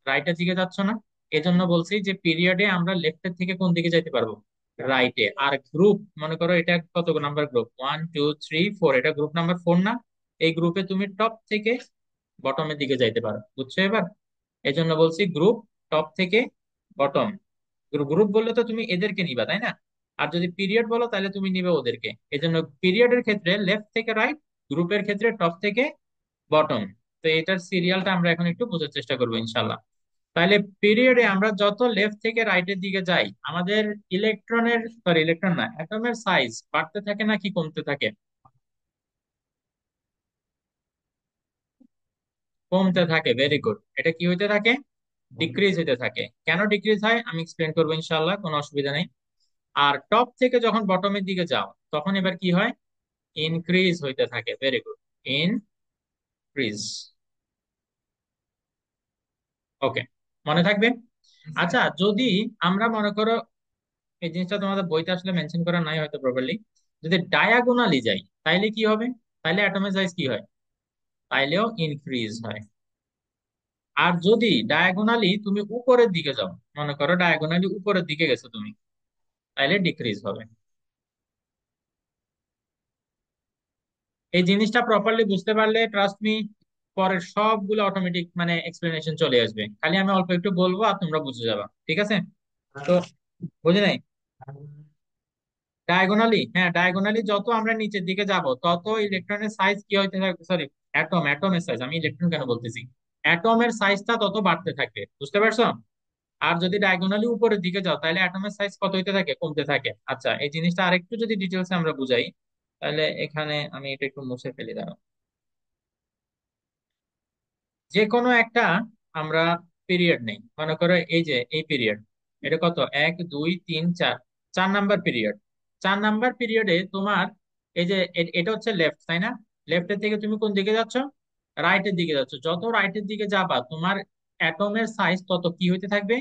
রাইটের দিকে যাচ্ছ না? এজন্য বলছি যে পিরিয়ডে আমরা লেফটের থেকে কোন দিকে যাইতে পারবো? রাইটে। আর গ্রুপ মনে করো এটা কত নাম্বার গ্রুপ? 1, 2, 3, 4, এটা গ্রুপ নাম্বার 4 না? এই গ্রুপে তুমি টপ থেকে বটমের দিকে যাইতে পারো, বুঝছো এবার? এই জন্য বলছি গ্রুপ টপ থেকে বটম। গ্রুপ বললে তো তুমি এদেরকে নিবা, তাই না? আর যদি পিরিয়ড বলো তাহলে তুমি নিবে ওদেরকে। এই জন্য পিরিয়ডের ক্ষেত্রে লেফট থেকে রাইট, গ্রুপের ক্ষেত্রে টপ থেকে বটম। তো এটার সিরিয়ালটা আমরা এখন একটু বোঝার চেষ্টা করবো ইনশাল্লাহ। তাহলে পিরিয়ডে আমরা যত লেফট থেকে রাইটের দিকে যাই আমাদের ইলেকট্রনের, সরি ইলেকট্রন না, অ্যাটমের সাইজ বাড়তে থাকে নাকি কমতে থাকে? কমতে থাকে, ভেরি গুড। এটা কি হইতে থাকে? ডিক্রিজ হইতে থাকে। কেন ডিক্রিজ হয় আমি এক্সপ্লেন করবো ইনশাল্লাহ, কোনো অসুবিধা নেই। আর টপ থেকে যখন বটমের দিকে যাও তখন এবার কি হয়? ইনক্রিজ হইতে থাকে, ভেরি গুড। ইনক্রিজ। ওকে, মনে থাকবে। আচ্ছা যদি আমরা মনে করো, এই জিনিসটা তোমাদের বইতে আসলে মেনশন করা নাই হয়তো প্রপারলি, যদি ডায়াগোনালি যাই তাইলে কি হবে? তাইলে অ্যাটমের সাইজ কি হয়? তাইলেও ইনক্রিজ হয়। আর যদি ডায়াগোনালি তুমি উপরের দিকে যাও, মনে করো ডায়াগোনালি উপরের দিকে গেছো তুমি, তাইলে ডিক্রিজ হবে। এই জিনিসটা প্রপারলি বুঝতে পারলে ট্রাস্ট মি, পরের সবগুলো অটোমেটিক মানে এক্সপ্লেনেশন চলে আসবে, খালি আমি অল্প একটু বলবো আর তোমরা বুঝে যাবা, ঠিক আছে? তো বুঝে নাই? ডায়াগোনালি, হ্যাঁ ডায়াগোনালি যত আমরা নিচের দিকে যাব তত ইলেকট্রনের সাইজ কি হইতে থাকবে, সরি অ্যাটমের সাইজ, আমি ইলেকট্রন কেন বলতেছি, অ্যাটমের সাইজটা তত বাড়তে থাকবে, বুঝতে পারছো? আর যদি ডায়াগোনালি উপরের দিকে যাও তাহলে অ্যাটমের সাইজ কত হইতে থাকে, কমতে থাকে। আচ্ছা এই জিনিসটা আরেকটু যদি ডিটেলসে আমরা বুঝাই, তাহলে এখানে আমি এটা একটু মুছে ফেলি, দাঁড়াও। যে কোনো একটা আমরা পিরিয়ড নেই, মনে করো এই যে এই পিরিয়ড, এটা কত, 1 2 3 4, 4 নাম্বার পিরিয়ড। 4 নাম্বার পিরিয়ডে তোমার এই যে এটা হচ্ছে লেফট, তাই না? লেফটের থেকে তুমি কোন দিকে যাচ্ছ, রাইটের দিকে যাচ্ছ। যত রাইটের দিকে যাবা তোমার অ্যাটমের সাইজ তত কি হইতে থাকবে,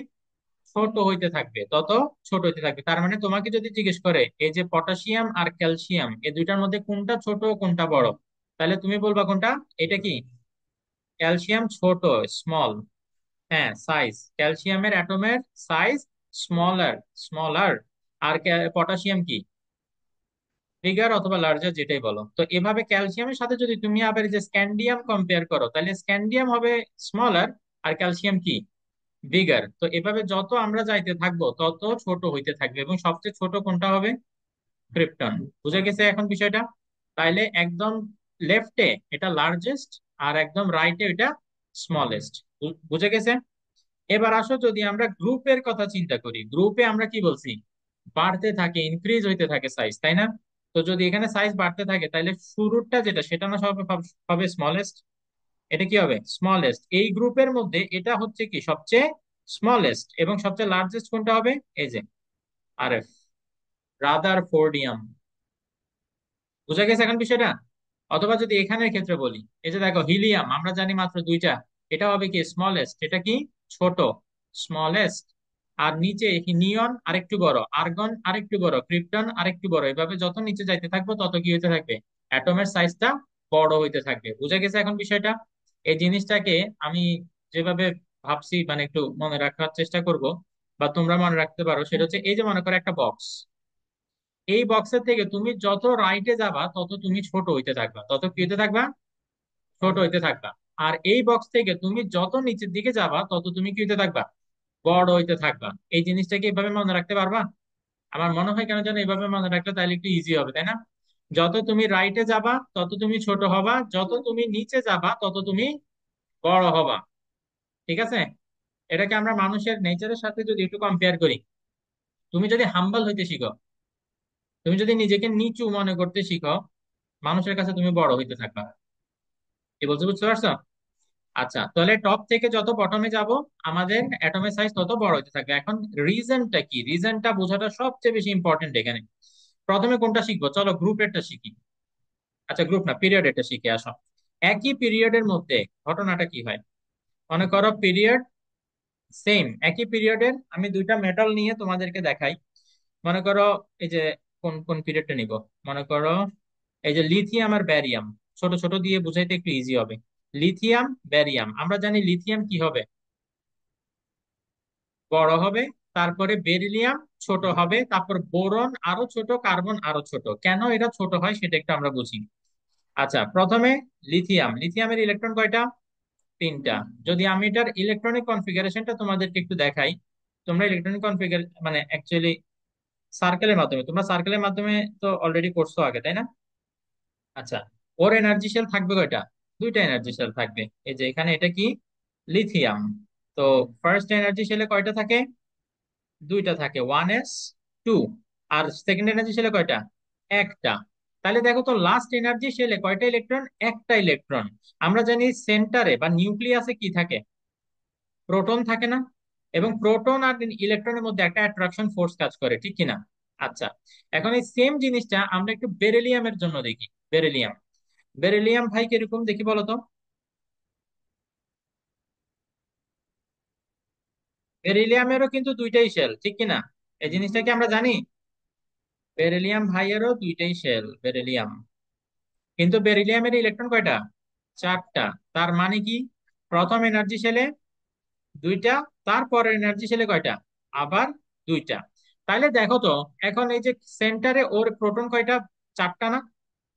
ছোট হইতে থাকবে, তত ছোট হইতে থাকবে। তার মানে তোমাকে যদি জিজ্ঞেস করে এই যে পটাশিয়াম আর ক্যালসিয়াম এই দুইটার মধ্যে কোনটা ছোট কোনটা বড়, তাহলে তুমি বলবা কোনটা, এটা কি, ক্যালসিয়াম ছোট, স্মল। হ্যাঁ সাইজ, ক্যালসিয়ামের অ্যাটমের সাইজ স্মলার, স্মলার। আর পটাশিয়াম কি, বিগার অথবা লার্জার, যেটাই বলো। তো এভাবে ক্যালসিয়ামের সাথে যদি তুমি আবার এই যে স্ক্যান্ডিয়াম কম্পেয়ার করো, তাহলে স্ক্যান্ডিয়াম হবে স্মলার আর ক্যালসিয়াম কি, বিগার। তো এভাবে যত আমরা যাইতে থাকবো তত ছোট হইতে থাকবে, এবং সবচেয়ে ছোট কোনটা হবে, ক্রিপ্টন। বুঝে গেছে এখন বিষয়টা? তাইলে একদম লেফটে এটা লার্জেস্ট, আর একদম রাইটে এটা স্মলেস্ট। বুঝে গেছে? এবার আসো যদি আমরা গ্রুপের কথা চিন্তা করি, গ্রুপে আমরা কি বলছি, বাড়তে থাকে, ইনক্রিজ হইতে থাকে সাইজ, তাই না? তো যদি এখানে সাইজ বাড়তে থাকে তাহলে শুরুটা যেটা সেটা না সব হবে স্মলেস্ট, এটা কি হবে স্মলেস্ট। এই গ্রুপের মধ্যে এটা হচ্ছে কি সবচেয়ে স্মলেস্ট, এবং সবচেয়ে লার্জেস্ট কোনটা হবে, এই যে আরএফ, রাদারফোর্ডিয়াম। বুঝা গেছে এখন বিষয়টা? অথবা যদি এখানের ক্ষেত্রে বলি, এই যে দেখো হিলিয়াম, আমরা জানি মাত্র দুইটা, এটা হবে কি স্মলেস্ট, এটা কি ছোট, স্মলেস্ট। আর নিচে নিয়ন আরেকটু বড়, আর্গন আরেকটু বড়, ক্রিপ্টন আরেকটু বড়, এভাবে যত নিচে যাইতে থাকবো তত কি হইতে থাকবে, অ্যাটমের সাইজটা বড় হইতে থাকবে। বুঝা গেছে এখন বিষয়টা? এই জিনিসটাকে আমি যেভাবে ভাবছি মানে একটু মনে রাখার চেষ্টা করব, বা তোমরা মনে রাখতে পারো, সেটা হচ্ছে এই যে মনে করো একটা বক্স, এই বক্সের থেকে তুমি যত রাইটে যাবা তত তুমি ছোট হইতে থাকবা, তত কি হইতে থাকবা, ছোট হইতে থাকবা। আর এই বক্স থেকে তুমি যত নিচের দিকে যাবা তত তুমি কি হইতে থাকবা, বড় হইতে থাকবা। এই জিনিসটাকে এভাবে মনে রাখতে পারবা? আমার মনে হয় কেন যেন এভাবে মনে রাখলে তাহলে একটু ইজি হবে, তাই না? যত তুমি রাইটে যাবা তত তুমি ছোট হবা, যত তুমি নিচে যাবা তত তুমি বড় হবা, ঠিক আছে? এটাকে আমরা মানুষের নেচারের সাথে যদি একটু কম্পেয়ার করি, তুমি যদি হাম্বল হইতে শিখো, তুমি যদি নিজেকে নিচু মনে করতে শিখো, মানুষের কাছে তুমি বড় হইতে থাকবা। কি বলছো, বুঝতে পারছো? আচ্ছা তাহলে টপ থেকে যত বটমে যাব আমাদের অ্যাটমের সাইজ তত বড় হতে থাকবে। এখন রিজনটা কি, রিজনটা বোঝাটা সবচেয়ে বেশি ইম্পর্টেন্ট এখানে। প্রথমে কোনটা শিখবো, চলো গ্রুপেরটা শিখি। আচ্ছা গ্রুপ না, পিরিয়ডেরটা শিখে আসো। একই পিরিয়ডের মধ্যে ঘটনাটা কি হয়, মনে করো পিরিয়ড সেম, একই পিরিয়ডের আমি দুইটা মেটাল নিয়ে তোমাদেরকে দেখাই। মনে করো এই যে কোন কোন পিরিয়ডটা নিব, মনে করো এই যে লিথিয়াম আর ব্যারিয়াম, ছোট ছোট দিয়ে বুঝাইতে একটু ইজি হবে। লিথিয়াম ব্যারিয়াম, আমরা জানি লিথিয়াম কি হবে, বড় হবে। তারপরে বেরিলিয়াম ছোট হবে, তারপর বোরন আরো ছোট, কার্বন আরো ছোট। কেন এটা ছোট হয় সেটা একটু আমরা বুঝি। আচ্ছা প্রথমে লিথিয়াম, লিথিয়ামের ইলেকট্রন কয়টা, 3টা। যদি আমি এটার ইলেকট্রনিক কনফিগারেশনটা তোমাদেরকে একটু দেখাই, তোমরা ইলেকট্রনিক কনফিগার মানে অ্যাকচুয়ালি সার্কেলের মাধ্যমে, তোমরা সার্কেলের মাধ্যমে তো অলরেডি করছো আগে, তাই না? আচ্ছা, ওর এনার্জি শেল থাকবে কয়টা, 2টা এনার্জি শেল থাকবে। এই যে এখানে এটা কি, লিথিয়াম। তো ফার্স্ট এনার্জি শেলে কয়টা থাকে, 2টা থাকে, 1s2। আর সেকেন্ড এনার্জি শেলে কয়টা, একটা। তাহলে দেখো তো লাস্ট এনার্জি শেলে কয়টা ইলেকট্রন, একটা ইলেকট্রন। আমরা জানি সেন্টারে বা নিউক্লিয়াসে কি থাকে, প্রোটন থাকে না? এবং প্রোটন আর ইলেকট্রনের মধ্যে একটা অ্যাট্রাকশন ফোর্স কাজ করে, ঠিক কিনা? আচ্ছা, এখন এই সেম জিনিসটা আমরা একটু বেরিলিয়ামের জন্য দেখি। বেরিলিয়াম, বেরিলিয়াম ভাই কিরকম দেখি বলো তো। বেরিলিয়ামেরও কিন্তু 2টাই শেল, ঠিক কিনা? এই জিনিসটা কি আমরা জানি? বেরিলিয়াম ভাইয়েরও 2টাই শেল, বেরিলিয়াম। কিন্তু বেরিলিয়ামের ইলেকট্রন কয়টা, 4টা। তার মানে কি, প্রথম এনার্জি শেলে 2টা, তারপরের এনার্জি শেলে কয়টা, আবার 2টা। তাইলে দেখো তো, এখন এই যে সেন্টারে ওর প্রোটন কয়টা, 4টা না?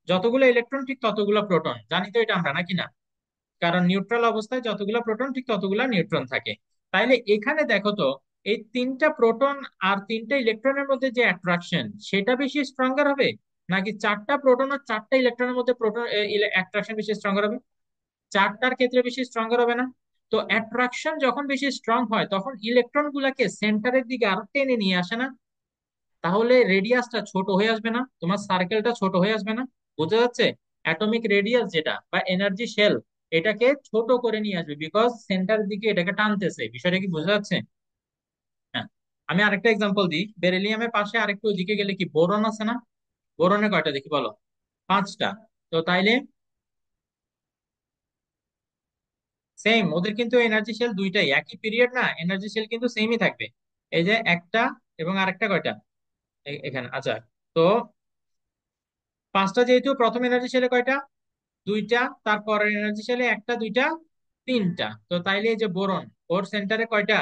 যতগুলো ইলেকট্রন ঠিক ততগুলো প্রোটন, জানি তো এটা আমরা, নাকি না? কারণ নিউট্রাল অবস্থায় যতগুলো প্রোটন ঠিক ততগুলো নিউট্রন থাকে। তাইলে এখানে দেখো তো, এই তিনটা প্রোটন আর তিনটা ইলেকট্রনের মধ্যে যে অ্যাট্রাকশন, সেটা বেশি স্ট্রঙ্গার হবে, নাকি চারটা প্রোটন আর চারটা ইলেকট্রনের মধ্যে প্রোটন অ্যাট্রাকশন বেশি স্ট্রঙ্গার হবে? চারটার ক্ষেত্রে বেশি স্ট্রঙ্গার হবে না? তো অ্যাট্রাকশন যখন বেশি স্ট্রং হয় তখন ইলেকট্রন গুলাকে সেন্টারের দিকে আরো টেনে নিয়ে আসে না? তাহলে রেডিয়াসটা ছোট হয়ে আসবে না, তোমার সার্কেলটা ছোট হয়ে আসবে না? বোঝা যাচ্ছে? অ্যাটমিক রেডিয়াস যেটা বা এনার্জি শেল, এটাকে ছোট করে নিয়ে আসবে, বিকজ সেন্টার দিকে এটাকে টানতেছে। বিষয়টা কি বোঝা যাচ্ছে? হ্যাঁ। আমি আরেকটা এক্সাম্পল দিই, বেরিলিয়ামের পাশে আরেকটু ওইদিকে গেলে কি বোরন আছে না? বোরনে কয়টা দেখি বলো? পাঁচটা। তো তাইলে সেম, ওদের কিন্তু এনার্জি শেল দুইটাই একই পিরিয়ড না, এনার্জি শেল কিন্তু সেমই থাকবে। এই যে একটা এবং আরেকটা কয়টা এখানে, আচ্ছা। তো পাঁচটা যেহেতু, প্রথম এনার্জি শেলে কয়টা? দুইটা। তারপরের এনার্জি শেলে একটা, দুইটা, তিনটা। তো তাইলে এই যে বোরন, ওর সেন্টারে কয়টা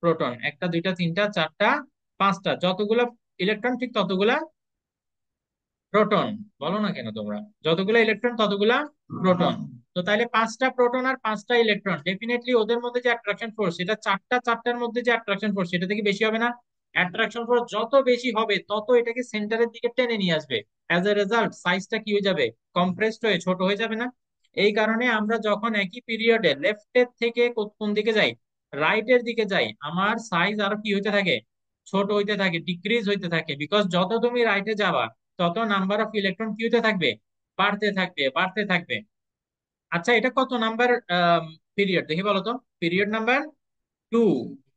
প্রোটন? একটা, দুইটা, তিনটা, চারটা, পাঁচটা। যতগুলা ইলেকট্রন ঠিক ততগুলা প্রোটন। বলো না কেন তোমরা? যতগুলা ইলেকট্রন ততগুলা প্রোটন। তো তাইলে পাঁচটা প্রোটন আর পাঁচটা ইলেকট্রন, ডেফিনেটলি ওদের মধ্যে যে অ্যাট্রাকশন ফোর্স, সেটা চারটা চারটার মধ্যে যে অ্যাট্রাকশন ফোর্স, সেটা থেকে বেশি হবে না? অ্যাট্রাকশন ফোর্স যত বেশি হবে তত এটাকে সেন্টারের দিকে টেনে নিয়ে আসবে। অ্যাজ এ রেজাল্ট সাইজটা কি হয়ে যাবে? কম্প্রেসড হয়ে ছোট হয়ে যাবে না? এই কারণে আমরা যখন একই পিরিয়ডে লেফটের থেকে কোন দিকে যাই, রাইটের দিকে যাই, আমার সাইজ আরো কি হইতে থাকে? ছোট হইতে থাকে, ডিক্রিজ হইতে থাকে, বিকজ যত তুমি রাইটে যাবা তত নাম্বার অফ ইলেকট্রন কি হতে থাকবে? বাড়তে থাকবে, বাড়তে থাকবে। আচ্ছা, এটা কত নাম্বার পিরিয়ড দেখি বলো তো? Period number two.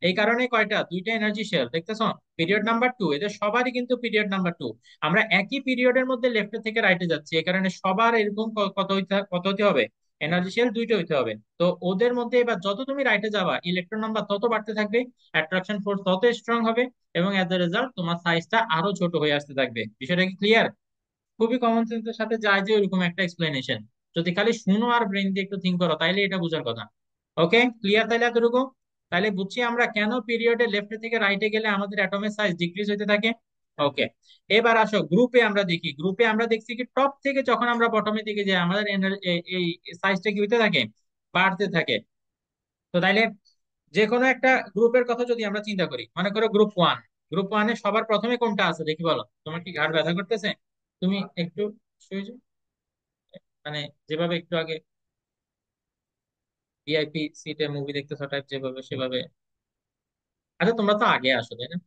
এই কারণে কয়টা? দুইটা এনার্জি শেল, দেখতেছো? পিরিয়ড নাম্বার টু, এদের সবারই কিন্তু পিরিয়ড নাম্বার টু। আমরা একই পিরিয়ডের মধ্যে লেফট থেকে রাইটে যাচ্ছি, এই কারণে সবার এরকম কত হইতে হবে? এনার্জি শেল দুইটা হইতে হবে। তো ওদের মধ্যে এবার যত তুমি রাইটে যাবা ইলেকট্রন নাম্বার তত বাড়তে থাকবে, অ্যাট্রাকশন ফোর্স তত স্ট্রং হবে, এবং এজ এ রেজাল্ট তোমার সাইজটা আরো ছোট হয়ে আসতে থাকবে। বিষয়টা কি ক্লিয়ার? খুবই কমন সেন্সের সাথে যায় যে ওইরকম একটা এক্সপ্লেনেশন। যদি খালি শুনো আর ব্রেন দিয়ে একটু থিঙ্ক করো তাইলে এটা বোঝার কথা। ওকে, ক্লিয়ার তাইলে এতটুকু? তাহলে বুঝছি আমরা কেন পিরিয়ডে লেফট থেকে রাইটে গেলে আমাদের অ্যাটমের সাইজ ডিক্রিজ হতে থাকে। ওকে, এবার আসো গ্রুপে আমরা দেখি। গ্রুপে আমরা দেখছি কি টপ থেকে যখন আমরা বটমের দিকে যাই আমাদের এই সাইজটা কি হতে থাকে? বাড়তে থাকে। তো তাইলে যে কোনো একটা গ্রুপের কথা যদি আমরা চিন্তা করি, মনে করো গ্রুপ ওয়ান। গ্রুপ ওয়ানে সবার প্রথমে কোনটা আছে দেখি বলো? তোমার কি ঘাড় ব্যথা করতেছে? তুমি একটু শুয়ে যাও। মানে যেভাবে একটু আগে ভিআইপি সিটে মুভি দেখতেছো টাইপ যেভাবে সেভাবে। আচ্ছা, তোমরা তো আগে আসো তাই না?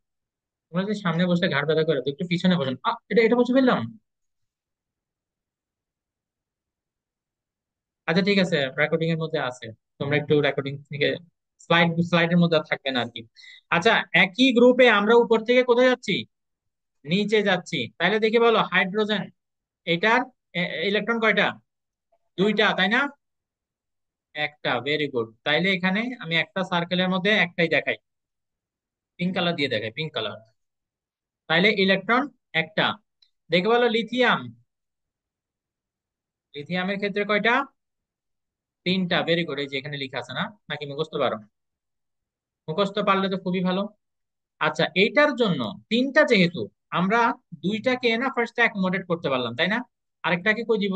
তোমরা যে সামনে বসে ঘাড় ব্যথা করে, তো একটু পিছনে বসেন। এটা এটা বসে ফেললাম। আচ্ছা ঠিক আছে, রেকর্ডিং এর মধ্যে আছে। তোমরা একটু রেকর্ডিং থেকে স্লাইডের মধ্যে আর থাকবে না আর কি। আচ্ছা, একই গ্রুপে আমরা উপর থেকে কোথায় যাচ্ছি? নিচে যাচ্ছি। তাহলে দেখি বলো, হাইড্রোজেন, এটার ইলেকট্রন কয়টা? দুইটা, তাই না? একটা, ভেরি গুড। তাইলে এখানে আমি একটা সার্কেলের মধ্যে একটাই দেখাই, পিঙ্ক কালার দিয়ে দেখাই, পিঙ্ক কালার। তাইলে ইলেকট্রন একটা। দেখে বলো লিথিয়াম, লিথিয়ামের ক্ষেত্রে কয়টা? তিনটা, ভেরি গুড। এই যে এখানে লেখা আছে না? নাকি মুখস্থ পারো? মুখস্থ পারলে তো খুবই ভালো। আচ্ছা, এইটার জন্য তিনটা যেহেতু, আমরা দুইটাকে না ফার্স্টে অ্যাকোমোডেট করতে পারলাম, তাই না? আরেকটাকে কই দিব?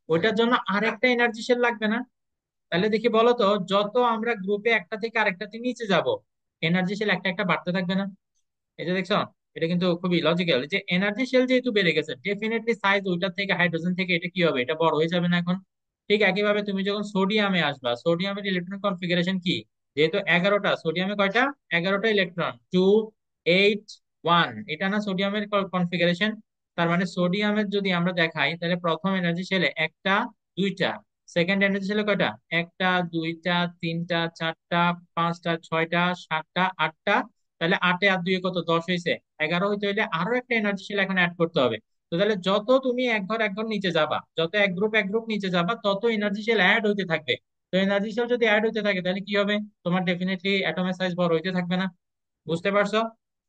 ওইটার জন্য আরেকটা এনার্জি শেল লাগবে না? তাহলে দেখি বলো তো, যত আমরা গ্রুপে একটা থেকে আরেকটাতে নিচে যাব এনার্জি শেল একটা একটা বাড়তে থাকবে না? এই যে দেখছো, এটা কিন্তু খুবই লজিক্যাল যে এনার্জি শেল যেহেতু বেড়ে গেছে ডেফিনেটলি সাইজ ওইটার থেকে, হাইড্রোজেন থেকে এটা কি হবে? এটা বড় হয়ে যাবে না এখন? ঠিক একইভাবে তুমি যখন সোডিয়ামে আসবা, সোডিয়ামের ইলেকট্রন কনফিগারেশন কি? যেহেতু 11টা, সোডিয়ামে কয়টা? 11টা ইলেকট্রন, 2, 8, 1, এটা না সোডিয়ামের কনফিগারেশন? তার মানে সোডিয়ামের যদি আমরা দেখাই তাহলে প্রথম এনার্জি শেলে একটা, দুইটা। সেকেন্ড এনার্জি শেলে কয়টা? একটা, দুইটা, তিনটা, চারটা, পাঁচটা, ছয়টা, সাতটা, আটটা। তাহলে আটে আর দুই কত? 10 হয়েছে। 11 হইতে হইলে আরো একটা এনার্জি সেল এখন অ্যাড করতে হবে। তো তাহলে যত তুমি এক ঘর এক ঘর নিচে যাবা, যত এক গ্রুপ নিচে যাবা, তত এনার্জি সেল অ্যাড হইতে থাকবে। তো এনার্জি সেল যদি অ্যাড হইতে থাকে তাহলে কি হবে? তোমার ডেফিনেটলি অ্যাটমের সাইজ বড় হইতে থাকবে না? বুঝতে পারছো?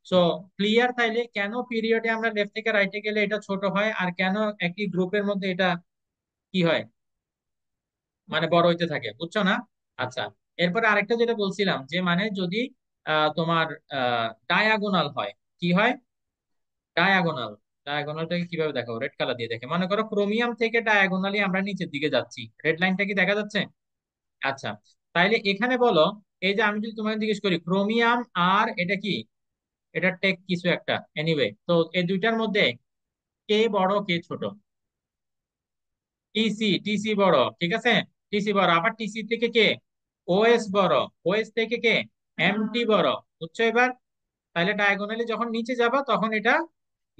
সো ক্লিয়ার তাইলে কেন পিরিয়ডে আমরা লেফট থেকে রাইটে গেলে এটা ছোট হয়, আর কেন একই গ্রুপের মধ্যে এটা কি হয়, মানে বড় হইতে থাকে, বুঝছো না? আচ্ছা, এরপরে আরেকটা যেটা বলছিলাম যে মানে যদি তোমার ডায়াগোনাল হয়, কি হয়? ডায়াগোনাল। ডায়াগোনালটাকে কিভাবে দেখাবো? রেড কালার দিয়ে দেখে, মনে করো ক্রোমিয়াম থেকে ডায়াগোনালি আমরা নিচের দিকে যাচ্ছি, রেড লাইনটা কি দেখা যাচ্ছে? আচ্ছা, তাইলে এখানে বলো, এই যে আমি যদি তোমাকে জিজ্ঞেস করি ক্রোমিয়াম আর এটা কি, এটা টেক কিছু একটা, এনিওয়ে, তো এই দুইটার মধ্যে কে বড় কে ছোট? টিসি, টিসি বড়, ঠিক আছে। টিসি বড়, আবার টিসি থেকে কে? ওএস বড়। ওএস থেকে কে? এমটি বড়। বুঝছো এবার? তাহলে ডায়াগোনালি যখন নিচে যাবা তখন এটা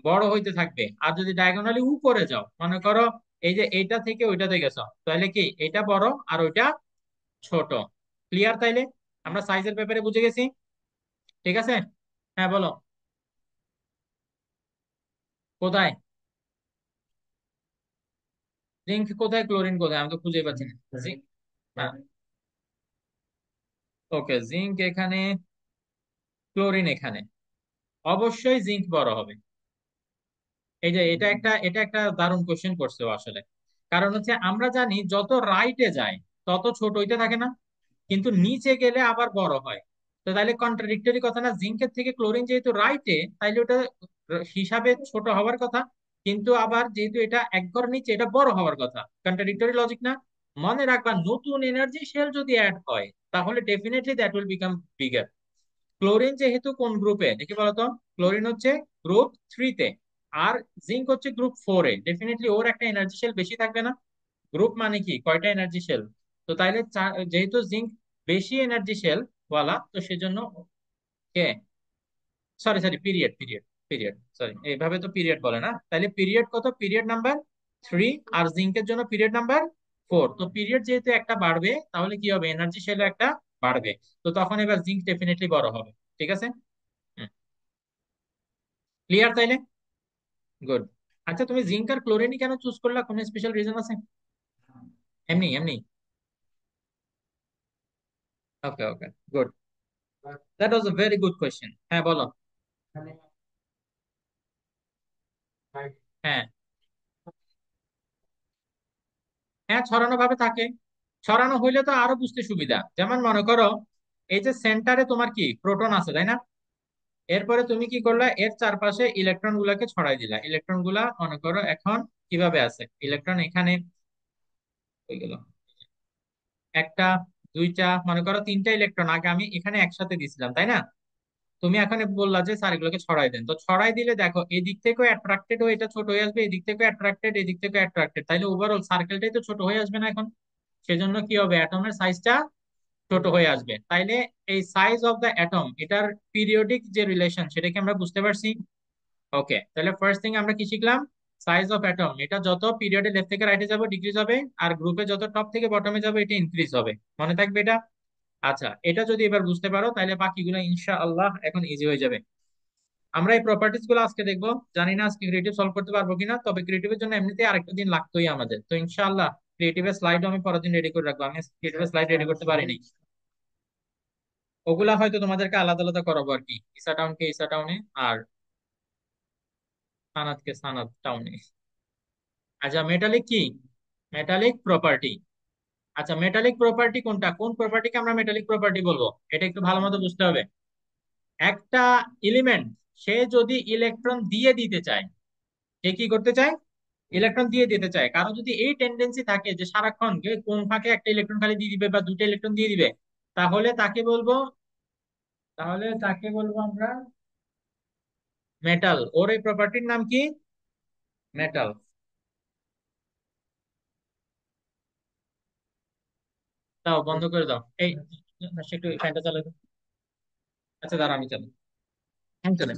বড় হইতে থাকবে, আর যদি ডায়াগোনালি উপরে যাও, মনে করো এই যে এইটা থেকে ওইটাতে গেছো, তাহলে কি এটা বড় আর ওইটা ছোট। ক্লিয়ার? তাইলে আমরা সাইজের ব্যাপারে বুঝে গেছি। ঠিক আছে, হ্যাঁ বলো। কোথায় জিঙ্ক, কোথায় ক্লোরিন, কোথায়? আমি তো খুঁজে পাচ্ছি না। জিঙ্ক, হ্যাঁ, ওকে, জিঙ্ক এখানে, ক্লোরিন এখানে, অবশ্যই জিঙ্ক বড় হবে। এই যে এটা একটা দারুণ কোশ্চেন করছে ও আসলে। কারণ হচ্ছে আমরা জানি যত রাইটে যায় তত ছোট হইতে থাকে না, কিন্তু নিচে গেলে আবার বড় হয়। তো তাহলে কন্ট্রাডিক্টরি কথা না? জিঙ্কের থেকে ক্লোরিন যেহেতু রাইটে, তাইলে ওটা হিসাবে ছোট হওয়ার কথা, কিন্তু আবার যেহেতু এটা এক ঘর নিচে, এটা বড় হওয়ার কথা। কন্ট্রাডিক্টরি লজিক না? মনে রাখবা, নতুন এনার্জি শেল যদি অ্যাড হয় তাহলে definitely that will become bigger. Chlorine যেহেতু কোন গ্রুপে দেখি বলতো? ক্লোরিন হচ্ছে গ্রুপ 3 তে, আর জিঙ্ক হচ্ছে গ্রুপ 4-এ, ডেফিনেটলি ওর একটা এনার্জি শেল বেশি থাকবে না? গ্রুপ মানে কি, কয়টা এনার্জি শেল। তো তাইলে যেহেতু জিঙ্ক বেশি এনার্জি শেল ওয়ালা, তো সেজন্য কে, sorry sorry, period period period, sorry, এইভাবে তো পিরিয়ড বলে না। তাহলে পিরিয়ড কত? পিরিয়ড নাম্বার 3, আর জিঙ্কের জন্য পিরিয়ড নাম্বার 4। তো পিরিয়ড যেহেতু একটা বাড়বে, তাহলে কি হবে, এনার্জি শেলও একটা বাড়বে। তো তখন এবার জিঙ্ক ডেফিনেটলি বড় হবে। ঠিক আছে, ক্লিয়ার তাইলে? গুড। আচ্ছা, তুমি জিঙ্ক আর ক্লোরিন কেন চুজ করলা? কোনো স্পেশাল রিজন আছে? এমনি এমনি? Okay okay, good. That was a very good question. হ্যাঁ বলো। হ্যাঁ, হ্যাঁ, ছড়ানো ভাবে থাকে। ছড়ানো হইলে তো আরো বুঝতে সুবিধা। যেমন মনে করো, এই যে সেন্টারে তোমার কি প্রোটন আছে, তাই না? এরপরে তুমি কি করলা, এর চারপাশে ইলেকট্রন গুলাকে ছড়াই দিলা। ইলেকট্রন গুলা মনে করো এখন কিভাবে আছে, ইলেকট্রন এখানে হয়ে গেল একটা, দুইটা, মনে করো তিনটা ইলেকট্রন আগে আমি এখানে একসাথে দিছিলাম, তাই না? তুমি এখন বললা যে স্যার এগুলোকে ছড়াই দেন, তো ছড়াই দিলে দেখো এই দিক থেকেও অ্যাট্রাক্টেড হয়ে এটা ছোট হয়ে আসবে, এই দিক থেকেও অ্যাট্রাক্টেড, এই দিক থেকেও অ্যাট্রাক্টেড, তাইলে ওভারঅল সার্কেলটাই তো ছোট হয়ে আসবে না এখন? সেজন্য কি হবে, অ্যাটমের সাইজটা ছোট হয়ে আসবে। তাইলে এই সাইজ অফ দ্য অ্যাটম, এটার পিরিয়ডিক যে রিলেশন, সেটা কি আমরা বুঝতে পারছি? ওকে, তাহলে ফার্স্ট থিং আমরা কি শিখলাম? সাইজ অফ অ্যাটম, এটা যত পিরিয়ডে লেফট থেকে রাইটে যাবে ডিক্রিজ হবে, আর গ্রুপে যত টপ থেকে বটমে যাবে এটা ইনক্রিজ হবে। মনে থাকবে এটা? আচ্ছা, এটা যদি এবার বুঝতে পারো তাহলে বাকিগুলো ইনশাআল্লাহ এখন ইজি হয়ে যাবে। আমরা এই প্রপার্টিজ গুলো আজকে দেখবো। জানি না আজকে ক্রিয়েটিভ সলভ করতে পারবো কিনা, তবে ক্রিয়েটিভের জন্য এমনিতে আরেকটা দিন লাগতোই আমাদের, তো ইনশাআল্লাহ ক্রিয়েটিভের স্লাইডও আমি পরের দিন রেডি করে রাখবো। আমি ক্রিয়েটিভের স্লাইড রেডি করতে পারিনি। ওগুলা হয়তো তোমাদেরকে আলাদা আলাদা করাবো আর কি, ইসা টাউনকে ইসা টাউনে, আর সানাতকে সানাত টাউনে। আচ্ছা, মেটালিক কি? Metallic property. আচ্ছা, মেটালিক প্রপার্টি কোনটা, কোন প্রপার্টিকে আমরা মেটালিক প্রপার্টি বলবো? এটা একটু ভালো মতো বুঝতে হবে। একটা এলিমেন্ট, সে যদি ইলেকট্রন দিয়ে দিতে চায়, সে কি করতে চায়? ইলেকট্রন দিয়ে দিতে চায়। কারো যদি এই টেন্ডেন্সি থাকে যে সারাক্ষণ কেউ কোন ফাঁকে একটা ইলেকট্রন খালি দিয়ে দিবে বা দুটো ইলেকট্রন দিয়ে দিবে, তাহলে তাকে বলবো, আমরা মেটাল। ওর এই প্রপার্টির নাম কি? মেটাল। দাও, বন্ধ করে দাও এই, একটু ফ্যানটা চালাও তো। আচ্ছা দাঁড়া, আমি চালাই। আমি চালাই।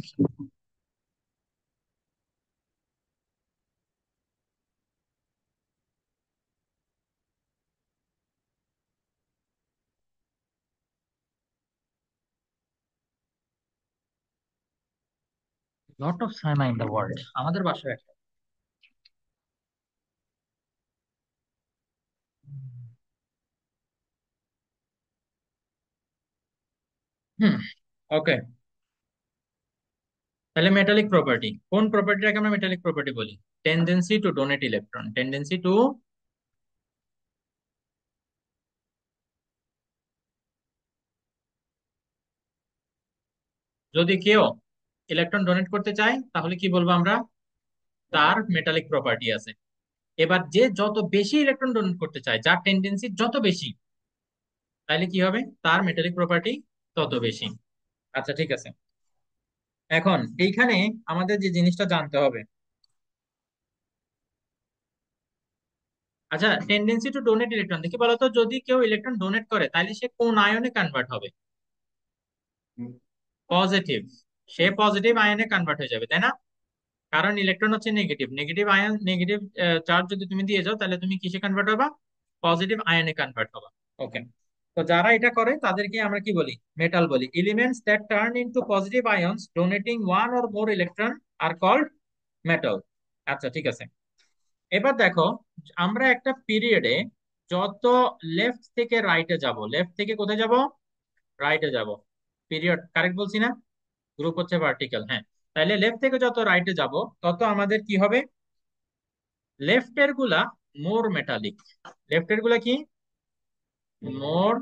Lot of Saima in the world, আমাদের বাসায় একটা। হুম, ওকে। তাহলে মেটালিক প্রপার্টি, কোন প্রপার্টিটাকে আমরা মেটালিক প্রপার্টি বলি? Tendency two donate electron, tendency two, যদি কেউ ইলেকট্রন ডোনেট করতে চায় তাহলে কি বলবো আমরা? তার মেটালিক প্রপার্টি আছে। এবার যে যত বেশি ইলেকট্রন ডোনেট করতে চায়, যার টেন্ডেন্সি যত বেশি, তাহলে কি হবে, তার মেটালিক প্রপার্টি তত বেশি। আচ্ছা ঠিক আছে। এখন এইখানে আমাদের যে জিনিসটা জানতে হবে, আচ্ছা টেন্ডেন্সি টু ডোনেট ইলেকট্রন দেখি বলতো, যদি কেউ ইলেকট্রন ডোনেট করে তাহলে সে কোন আয়নে কনভার্ট হবে? পজিটিভ। সে পজিটিভ আয়নে কনভার্ট হয়ে যাবে, তাই না? কারণ ইলেকট্রন হচ্ছে negative, negative ion, negative charge যদি তুমি দিয়ে যাও তাহলে তুমি কিসে কনভার্ট হবা? পজিটিভ আয়নে কনভার্ট হবা। ওকে। তো যারা এটা করে তাদেরকে আমরা কি বলি? মেটাল বলি। Elements that turn into positive ions donating one or more electron are called metal. আচ্ছা ঠিক আছে। এবার দেখো, আমরা একটা পিরিয়ডে যত লেফট থেকে রাইটে যাব, লেফট থেকে কোথায় যাব? রাইটে যাব। পিরিয়ড কারেক্ট বলছি না? গ্রুপ হচ্ছে ভার্টিক্যাল, হ্যাঁ। তাহলে লেফট থেকে যত রাইটে যাব তত আমাদের কি হবে? লেফটের গুলা মোর মেটালিক। লেফটের গুলা কি? মোর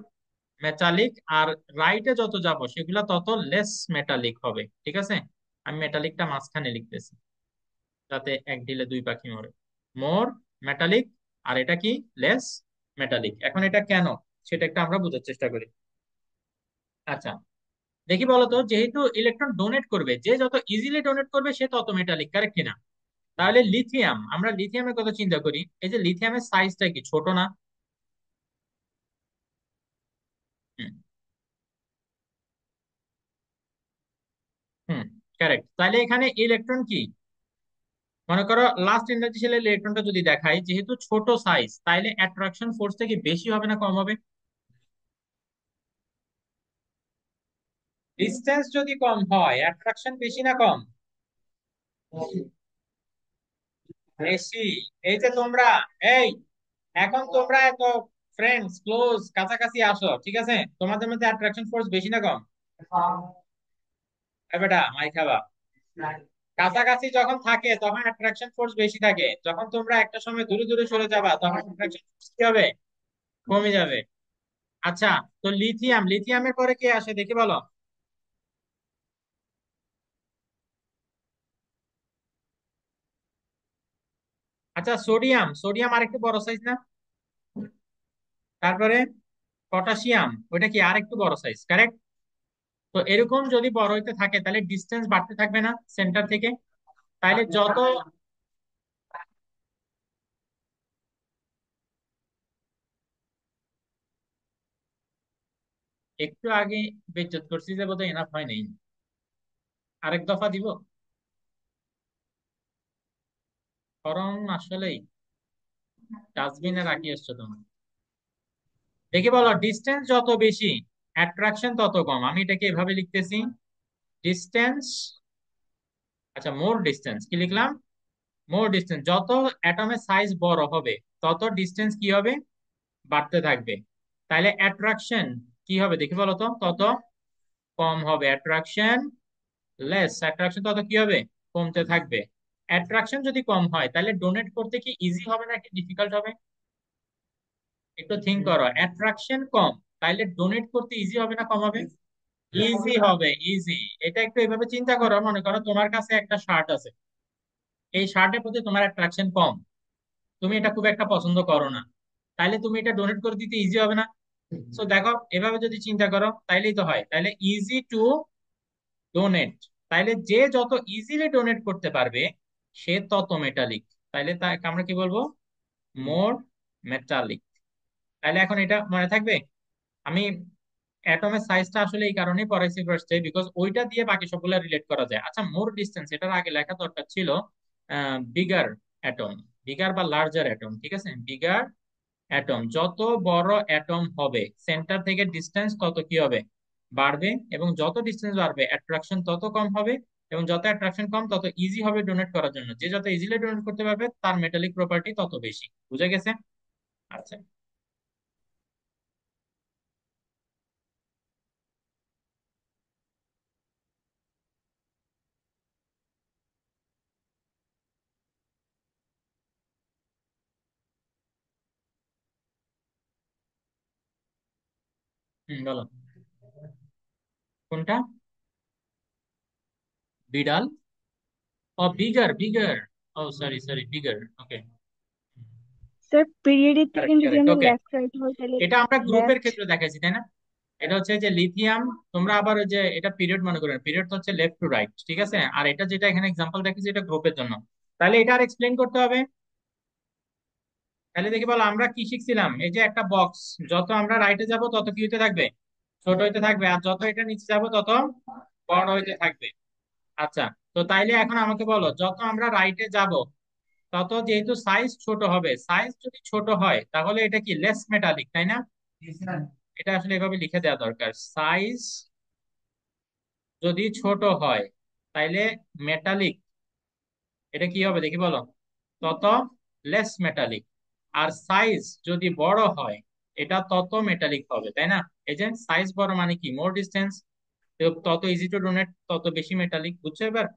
মেটালিক। আর রাইটে যত যাব সেগুলা তত লেস মেটালিক হবে, ঠিক আছে? আমি মেটালিকটা মাঝখানে লিখতেছি যাতে এক ঢিলে দুই পাখি মরে। মোর মেটালিক, আর এটা কি? Less metallic. এখন এটা কেন, সেটা একটা আমরা বোঝার চেষ্টা করি। আচ্ছা দেখি বলতো, যেহেতু ইলেকট্রন ডোনেট করবে, যে যত ইজিলি ডোনেট করবে সে তত মেটালিক, কারেক্ট কিনা? তাহলে লিথিয়াম, আমরা লিথিয়ামের কথা চিন্তা করি, এই যে লিথিয়ামের সাইজটা কি ছোট না? হুম। হুম। কারেক্ট। তাহলে এখানে ইলেকট্রন কি, মনে করো লাস্ট ইন্টারস্টেলার ইলেকট্রনটা যদি দেখাই, যেহেতু ছোট সাইজ, তাইলে অ্যাট্রাকশন ফোর্সটা কি বেশি হবে না কম হবে? ডিসটেন্স যদি কম হয় অ্যাট্রাকশন বেশি না কম? বেশি। এই যে তোমরা, এই এখন তোমরা এত ফ্রেন্ডস ক্লোজ কাছাকাছি আসো, ঠিক আছে, তোমাদের মধ্যে অ্যাট্রাকশন ফোর্স বেশি না কম? এ বেটা মাই খাবা। কাছাকাছি যখন থাকে তখন অ্যাট্রাকশন ফোর্স বেশি থাকে, যখন তোমরা একটা সময় দূরে দূরে সরে যাবা তখন অ্যাট্রাকশন ফোর্স কি হবে? কমে যাবে। আচ্ছা, তো লিথিয়াম, লিথিয়ামের পরে কে আসে দেখি বলো? আচ্ছা সোডিয়াম, সোডিয়াম আরেকটু বড় সাইজ না? তারপরে পটাশিয়াম, ওইটা কি আরেকটু বড় সাইজ, কারেক্ট? তো এরকম যদি বড় হইতে থাকে তাহলে ডিস্টেন্স বাড়তে থাকবে না সেন্টার থেকে? তাহলে যত, একটু আগে বেজ্জত করছি যে বোধহয় এনাফ হয় নাই, আরেক দফা দিব? কারণ আসলেই ডাস্টবিনে রাখি এসছো তোমার। দেখি বলো, ডিস্টেন্স যত বেশি অ্যাট্রাকশন তত কম, আমি এটাকে এভাবে লিখতেছি। ডিস্টেন্স, আচ্ছা মোর ডিস্টেন্স কি লিখলাম? মোর ডিস্টেন্স, যত অ্যাটমের সাইজ বড় হবে তত ডিস্টেন্স কি হবে? বাড়তে থাকবে। তাহলে অ্যাট্রাকশন কি হবে দেখি বলো তো? তত কম হবে। অ্যাট্রাকশন লেস, অ্যাট্রাকশন তত কি হবে? কমতে থাকবে। অ্যাট্রাকশন যদি কম হয় তাহলে ডোনেট করতে কি ইজি হবে নাকি ডিফিকাল্ট হবে? একটু থিঙ্ক করো, অ্যাট্রাকশন কম, তাইলে ডোনেট করতে ইজি হবে না কম হবে? ইজি হবে, ইজি। এটা একটু এভাবে চিন্তা করো, মনে করো তোমার কাছে একটা শার্ট আছে, এই শার্টের প্রতি তোমার অ্যাট্রাকশন কম, তুমি এটা খুব একটা পছন্দ করো না, তাইলে তুমি এটা ডোনেট করে দিতে ইজি হবে না? তো দেখো এভাবে যদি চিন্তা করো তাইলেই তো হয়, তাইলে ইজি টু ডোনেট। তাইলে যে যত ইজিলি ডোনেট করতে পারবে সে তত মেটালিক। তাইলে তাকে আমরা কি বলবো? মোর মেটালিক। তাইলে এখন এটা মনে থাকবে। আমি অ্যাটমের সাইজটা আসলে এই কারণেই পড়াইছি ফার্স্টে, বিকজ ওইটা দিয়ে বাকি সবগুলা রিলেট করা যায়। আচ্ছা মোর ডিসটেন্স এটার আগে লেখা দরকার ছিল বিগার অ্যাটম, বিগার বা লার্জার অ্যাটম, ঠিক আছে? বিগার অ্যাটম, যত বড় অ্যাটম হবে সেন্টার থেকে ডিস্টেন্স তত কি হবে? বাড়বে। এবং যত ডিস্টেন্স বাড়বে অ্যাট্রাকশন তত কম হবে। এবং যত অ্যাট্রাকশন কম তত ইজি হবে ডোনেট করার জন্য, যে যত ইজিলি ডোনেট করতে পারবে তার মেটালিক প্রপার্টি তত বেশি। বুঝে গেছে? আচ্ছা। বলো। কোনটা? বিড়াল? ও বিগার, বিগার। ও সরি সরি, বিগার, ওকে। স্যার পিরিয়ডের থেকে কারেক্ট যদি কারেক্ট, আমরা ওকে। লেফট রাইট হয় তাহলে এটা আমরা গ্রুপের লেফট। ক্ষেত্রে দেখাইছি, তাই না? এটা হচ্ছে যে লিথিয়াম, তোমরা আবার ওই যে এটা পিরিয়ড মনে করো, পিরিয়ড হচ্ছে লেফট টু রাইট, ঠিক আছে? আর এটা যেটা এখানে এক্সাম্পল দেখেছি এটা গ্রুপের জন্য। তাহলে এটা আর এক্সপ্লেন করতে হবে? তাহলে দেখি বলো, আমরা কি শিখছিলাম? এই যে একটা বক্স, যত আমরা রাইটে যাব তত কি হইতে থাকবে? ছোট হইতে থাকবে, আর যত এটা নিচে যাব তত বড় হইতে থাকবে। আচ্ছা, তো তাইলে এখন আমাকে বলো, যত আমরা রাইটে যাব তত যেহেতু সাইজ ছোট হবে, সাইজ যদি ছোট হয় তাহলে এটা কি লেস মেটালিক, তাই না? এটা আসলে এভাবে লিখে দেওয়া দরকার, সাইজ যদি ছোট হয় তাইলে মেটালিক, এটা কি হবে দেখি বলো, তত লেস মেটালিক। আর সাইজ যদি বড় হয় এটা তত মেটালিক হবে, তাই না? এই যে সাইজ বড় মানে কি, মোর ডিস্টেন্স, তত ইজি টু ডোনেট, তত বেশি মেটালিক, বুঝছো এবার?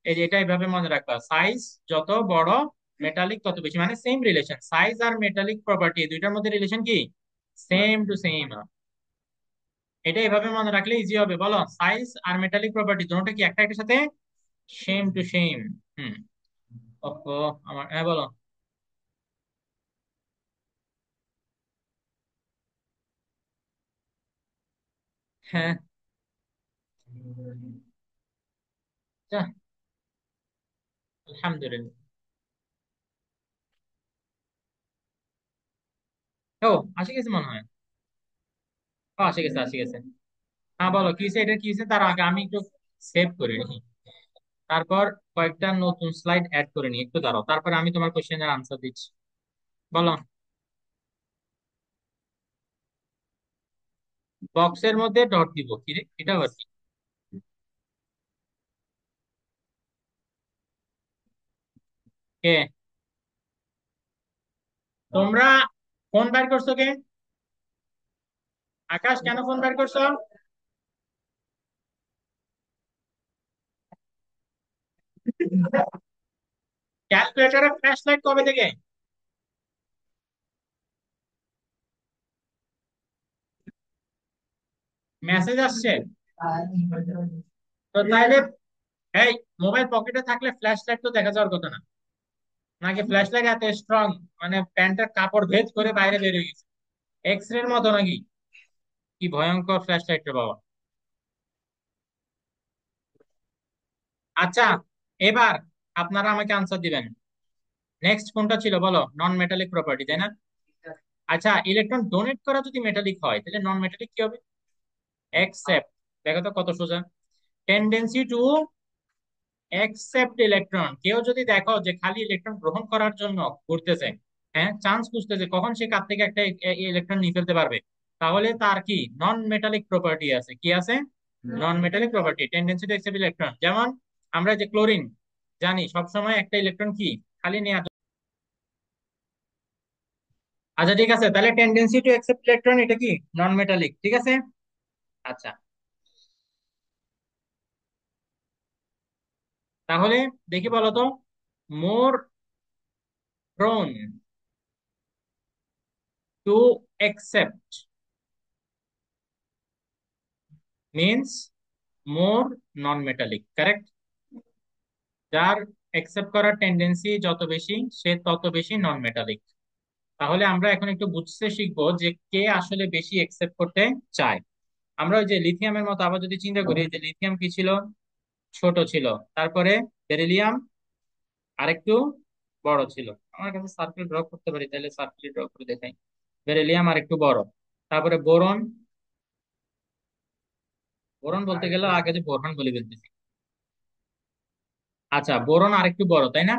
এই যে এটা এইভাবে মনে রাখবা, সাইজ যত বড় মেটালিক তত বেশি, মানে সেম রিলেশন, সাইজ আর মেটালিক প্রপার্টি দুইটার মধ্যে রিলেশন কি, সেম টু সেম। এটা এভাবে মনে রাখলে ইজি হবে, বলো সাইজ আর মেটালিক প্রপার্টি দুটোটা কি একটা একটার সাথে সেম টু সেম। হুম। ওহো, আমার, হ্যাঁ বলো। হ্যাঁ, যাহ, আলহামদুলিল্লাহ। ও, আসে গেছে মনে হয়। ও, আসে গেছে আসে গেছে। হ্যাঁ বলো, কি হয়েছে, এটা কি হয়েছে, তার আগে আমি একটু সেভ করে নিই, তারপর কয়েকটা নতুন স্লাইড অ্যাড করে নিই, একটু দাঁড়াও, তারপর আমি তোমার কোশ্চেনের আনসার দিচ্ছি। বলো। বক্সের মধ্যে ডট দিব, কি রে এটা আবার কি? কে? তোমরা ফোন বের করছো কে? আকাশ, কেন ফোন বের করছো? ক্যালকুলেটরে ফ্ল্যাশ লাইট কবে থেকে? মেসেজ আসছে? তো তাইলে, এই, মোবাইল পকেটে থাকলে ফ্ল্যাশ লাইট তো দেখা যাওয়ার কথা না, নাকি ফ্ল্যাশ লাইট এত স্ট্রং, মানে প্যান্টের কাপড় ভেদ করে বাইরে বের হয়ে গেছে, এক্স রের মতো নাকি? কি ভয়ঙ্কর ফ্ল্যাশ লাইট রে বাবা। আচ্ছা, এবার আপনারা আমাকে আনসার দিবেন। নেক্সট কোনটা ছিল বলো, নন মেটালিক প্রপার্টি, তাই না? আচ্ছা, ইলেকট্রন ডোনেট করা যদি মেটালিক হয় তাহলে নন মেটালিক কি হবে? অ্যাকসেপ্ট। দেখো তো কত সোজা, টেন্ডেন্সি টু অ্যাকসেপ্ট ইলেকট্রন। কেউ যদি দেখো যে খালি ইলেকট্রন গ্রহণ করার জন্য ঘুরতেছে, হ্যাঁ, চান্স খুঁজতেছে কখন সে কাছ থেকে একটা ইলেকট্রন নিয়ে ফেলতে পারবে, তাহলে তার কি নন মেটালিক প্রপার্টি আছে, কি আছে? নন metallic property, tendency to accept electron. যেমন আমরা যে ক্লোরিন জানি সবসময় একটা ইলেকট্রন কি খালি নেওয়ার। আচ্ছা ঠিক আছে, তাহলে টেন্ডেন্সি টু অ্যাকসেপ্ট ইলেকট্রন এটা কি নন মেটালিক, ঠিক আছে। আচ্ছা, তাহলে দেখি বলো তো, more prone to accept means more non metallic, correct? যার অ্যাকসেপ্ট করার টেন্ডেন্সি যত বেশি সে তত বেশি নন মেটালিক। তাহলে আমরা এখন একটু বুঝতে শিখবো যে কে আসলে বেশি অ্যাকসেপ্ট করতে চায়। আমরা ওই যে লিথিয়ামের মতো আবার যদি চিন্তা করি, যে লিথিয়াম কি ছিল, ছোট ছিল, তারপরে বেরিলিয়াম আরেকটু বড় ছিল। আমার কাছে সার্কেল ড্র করতে পারি, তাহলে সার্কেল ড্র করে দেখাই। বেরিলিয়াম আরেকটু বড়, তারপরে বোরন, বোরন বলতে গেলে আগে যে বোরহান বলে ফেলতেছি। আচ্ছা, বোরন আরেকটু বড়, তাই না?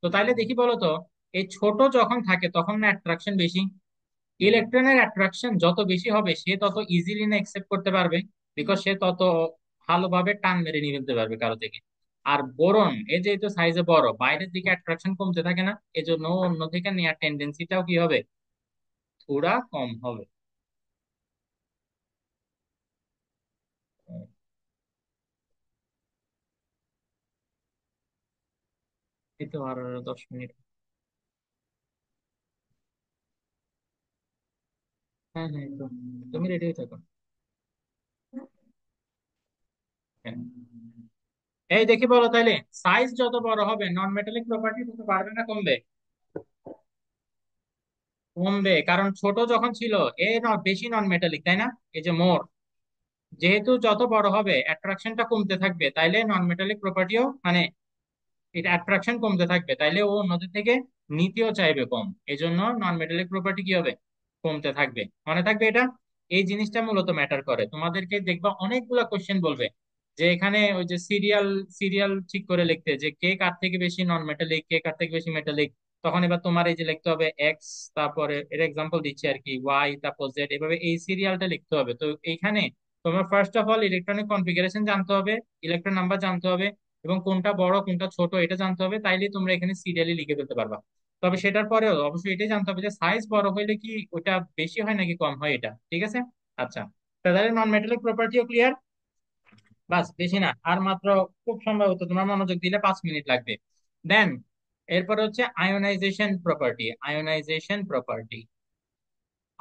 তো তাইলে দেখি বলো তো, এই ছোট যখন থাকে তখন না অ্যাট্রাকশন বেশি, ইলেকট্রনের অ্যাট্রাকশন যত বেশি হবে সে তত ইজিলি না অ্যাকসেপ্ট করতে পারবে, বিকজ সে তত ভালোভাবে টান মেরে নিয়ে ফেলতে পারবে কারো থেকে। আর বোরন এই যেহেতু সাইজে বড়, বাইরের দিকে অ্যাট্রাকশন কমতে থাকে না, এজন্য ও অন্য থেকে নেওয়ার টেন্ডেন্সিটাও কি হবে, থোড়া কম হবে। এই তো আর 10 মিনিট। হ্যাঁ হ্যাঁ, এই তো, তুমি রেডি হয়ে থাকো। হ্যাঁ। এই দেখি বলো তাইলে, সাইজ যত বড় হবে নন মেটালিক প্রপার্টি তত বাড়বে না কমবে? কমবে, কারণ ছোট যখন ছিল এ বেশি নন মেটালিক, তাই না? এই যে মোর, যেহেতু যত বড় হবে অ্যাট্রাকশনটা কমতে থাকবে, তাইলে নন মেটালিক প্রপার্টিও মানে এটা অ্যাট্রাকশন কমতে থাকবে, তাইলে ও অন্যদের থেকে নিতেও চাইবে কম, এই জন্য নন মেটালিক প্রপার্টি কি হবে, কমতে থাকবে। মনে থাকবে এটা, এই জিনিসটা মূলত ম্যাটার করে। তোমাদেরকে দেখবা অনেকগুলা কোশ্চেন বলবে যে এখানে ওই যে সিরিয়াল সিরিয়াল ঠিক করে লিখতে, যে কে কার থেকে বেশি নন মেটালিক, কে কার থেকে বেশি মেটালিক। তখন এবার তোমার এই যে লিখতে হবে এক্স, তারপরে এর এক্সাম্পল দিচ্ছি আর কি, ওয়াই, তারপর জেড, এভাবে এই সিরিয়ালটা লিখতে হবে। তো এইখানে তোমার first of all electronic configuration জানতে হবে, ইলেকট্রন নাম্বার জানতে হবে, এবং কোনটা বড় কোনটা ছোট এটা জানতে হবে, তাইলে তোমরা এখানে সিরিয়ালি লিখে ফেলতে পারবা। তবে সেটার পরেও অবশ্যই এটাই জানতে হবে যে সাইজ বড় হইলে কি ওটা বেশি হয় নাকি কম হয়, এটা ঠিক আছে। আচ্ছা, তাহলে নন মেটালিক প্রপার্টিও ক্লিয়ার। বাস, বেশি না আর মাত্র, খুব সম্ভবত তোমার মনোযোগ দিলে 5 মিনিট লাগবে। দেন এরপরে হচ্ছে আয়োনাইজেশন প্রপার্টি।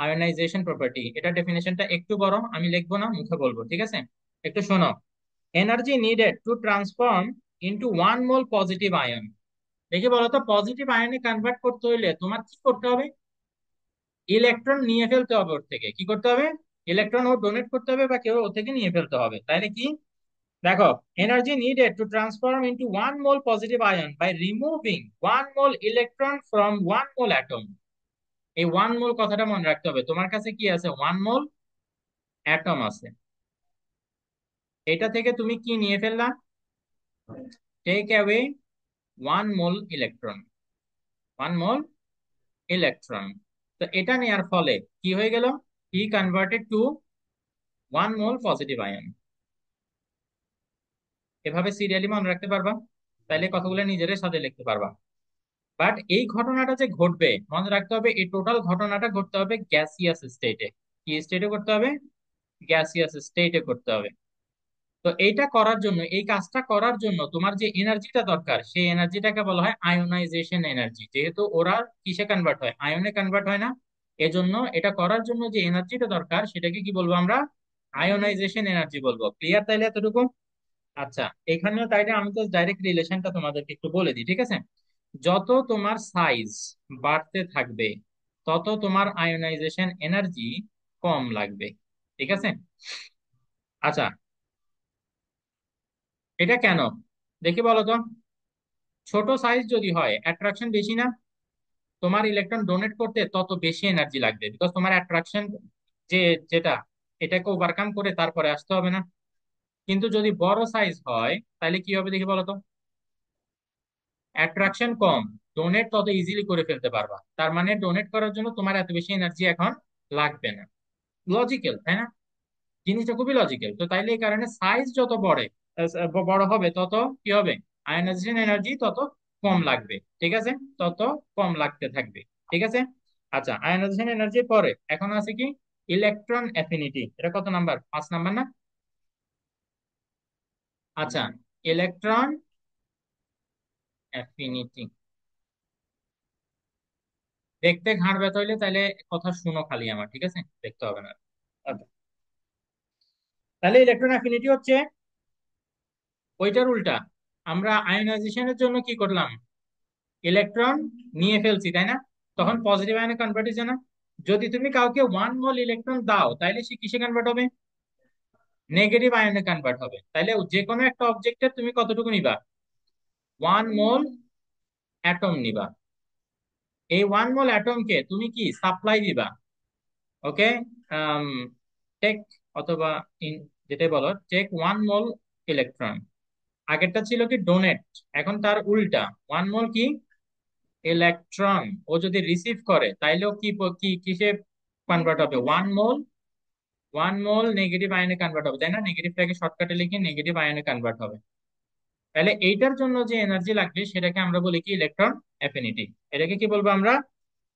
আয়োনাইজেশন প্রপার্টি এটা ডেফিনেশনটা একটু বড়, আমি লিখবো না, মুখে বলবো, ঠিক আছে? একটু শোনো। Energy needed to transform into 1 mole positive ion. দেখি বলো তো, পজিটিভ আয়নে কনভার্ট করতে হইলে তোমার কি করতে হবে? ইলেকট্রন নিয়ে ফেলতে হবে ওর থেকে। কি করতে হবে? ইলেকট্রন ও ডোনেট করতে হবে বা কেউ ওর থেকে নিয়ে ফেলতে হবে, তাইলে কি? দেখো, energy needed to transform into 1 mole positive ion by removing 1 mole electron from 1 mole atom. এই 1 মোল কথাটা মনে রাখতে হবে। তোমার কাছে কি আছে? 1 মোল অ্যাটম আছে। এটা থেকে তুমি কি নিয়ে ফেললা? Take away 1 mole electron. 1 mole electron. তো এটা নেওয়ার ফলে কি হয়ে গেল? He converted to 1 mole positive ion. এভাবে সিরিয়ালি মনে রাখতে পারবা, তাইলে কতগুলো নিজেদের সাথে লিখতে পারবা। বাট এই ঘটনাটা যে ঘটবে মনে রাখতে হবে, এই টোটাল ঘটনাটা ঘটতে হবে গ্যাসিয়াস স্টেটে। কি স্টেটে করতে হবে? গ্যাসিয়াস স্টেটে করতে হবে। তো এইটা করার জন্য, এই কাজটা করার জন্য তোমার যে এনার্জিটা দরকার, সেই এনার্জিটাকে বলা হয় আয়োনাইজেশন এনার্জি। যেহেতু ওরা কিসে কনভার্ট হয়? আয়নে কনভার্ট হয় না, এজন্য এটা করার জন্য যে এনার্জিটা দরকার সেটাকে কি বলবো আমরা? আয়োনাইজেশন এনার্জি বলবো। ক্লিয়ার তাইলে এতটুকু? আচ্ছা, এখানেও তাইলে আমি তো ডাইরেক্ট রিলেশনটা তোমাদেরকে একটু বলে দিই, ঠিক আছে? যত তোমার সাইজ বাড়তে থাকবে তত তোমার আয়োনাইজেশন এনার্জি কম লাগবে, ঠিক আছে? আচ্ছা, এটা কেন দেখি বলো তো। ছোট সাইজ যদি হয় অ্যাট্রাকশন বেশি না? তোমার ইলেকট্রন ডোনেট করতে তত বেশি এনার্জি লাগবে, বিকজ তোমার অ্যাট্রাকশন যে যেটা, এটাকে ওভারকাম করে তারপরে আসতে হবে না? কিন্তু যদি বড় সাইজ হয় তাহলে কি হবে দেখি বলো তো। অ্যাট্রাকশন কম, ডোনেট তত ইজিলি করে ফেলতে পারবা, তার মানে ডোনেট করার জন্য তোমার এত বেশি এনার্জি এখন লাগবে না। লজিক্যাল, তাই না? জিনিসটা খুবই লজিক্যাল। তো তাইলে এই কারণে সাইজ যত বড় হবে তত কি হবে? আয়নাইজেশন এনার্জি তত কম লাগবে, ঠিক আছে? তত কম লাগতে থাকবে, ঠিক আছে। আচ্ছা, আয়নাইজেশন এনার্জির পরে এখন আছে কি? Electron affinity. এটা কত নাম্বার? 5 নাম্বার না? আচ্ছা, ইলেকট্রন অ্যাফিনিটি দেখতে ঘাড় ব্যথা হইলে তাহলে কথা শুনো খালি আমার, ঠিক আছে? দেখতে হবে না। আচ্ছা, তাহলে ইলেকট্রন অ্যাফিনিটি হচ্ছে ওইটার উল্টা। আমরা আয়নাইজেশনের জন্য কি করলাম? ইলেকট্রন নিয়ে ফেলছি, তাই না? তখন পজিটিভ আয়নে কনভার্ট হয়েছে না? যদি তুমি কাউকে 1 মোল ইলেকট্রন দাও তাহলে সে কিসে কনভার্ট হবে? নেগেটিভ আয়নে কনভার্ট হবে। তাহলে যে কোনো একটা অবজেক্টের তুমি কতটুকু নিবা? 1 মোল অ্যাটম নিবা। এই 1 মোল অ্যাটমকে তুমি কি সাপ্লাই দিবা? ওকে, টেক, অথবা যেটাই বলো, টেক 1 মোল ইলেকট্রন। আগেরটা ছিল কি ডোনেট, এখন তার উল্টা। 1 মোল কি? ইলেকট্রন ও যদি রিসিভ করে তাইলেও কি কি কিসে কনভার্ট হবে? 1 মোল। 1 মোল নেগেটিভ আয়নে কনভার্ট হবে, তাই না? নেগেটিভটাকে শর্টকাটে লিখে নেগেটিভ আয়নে কনভার্ট হবে। তাহলে এইটার জন্য যে এনার্জি লাগবে সেটাকে আমরা বলি কি? Electron affinity. এটাকে কি বলবো আমরা?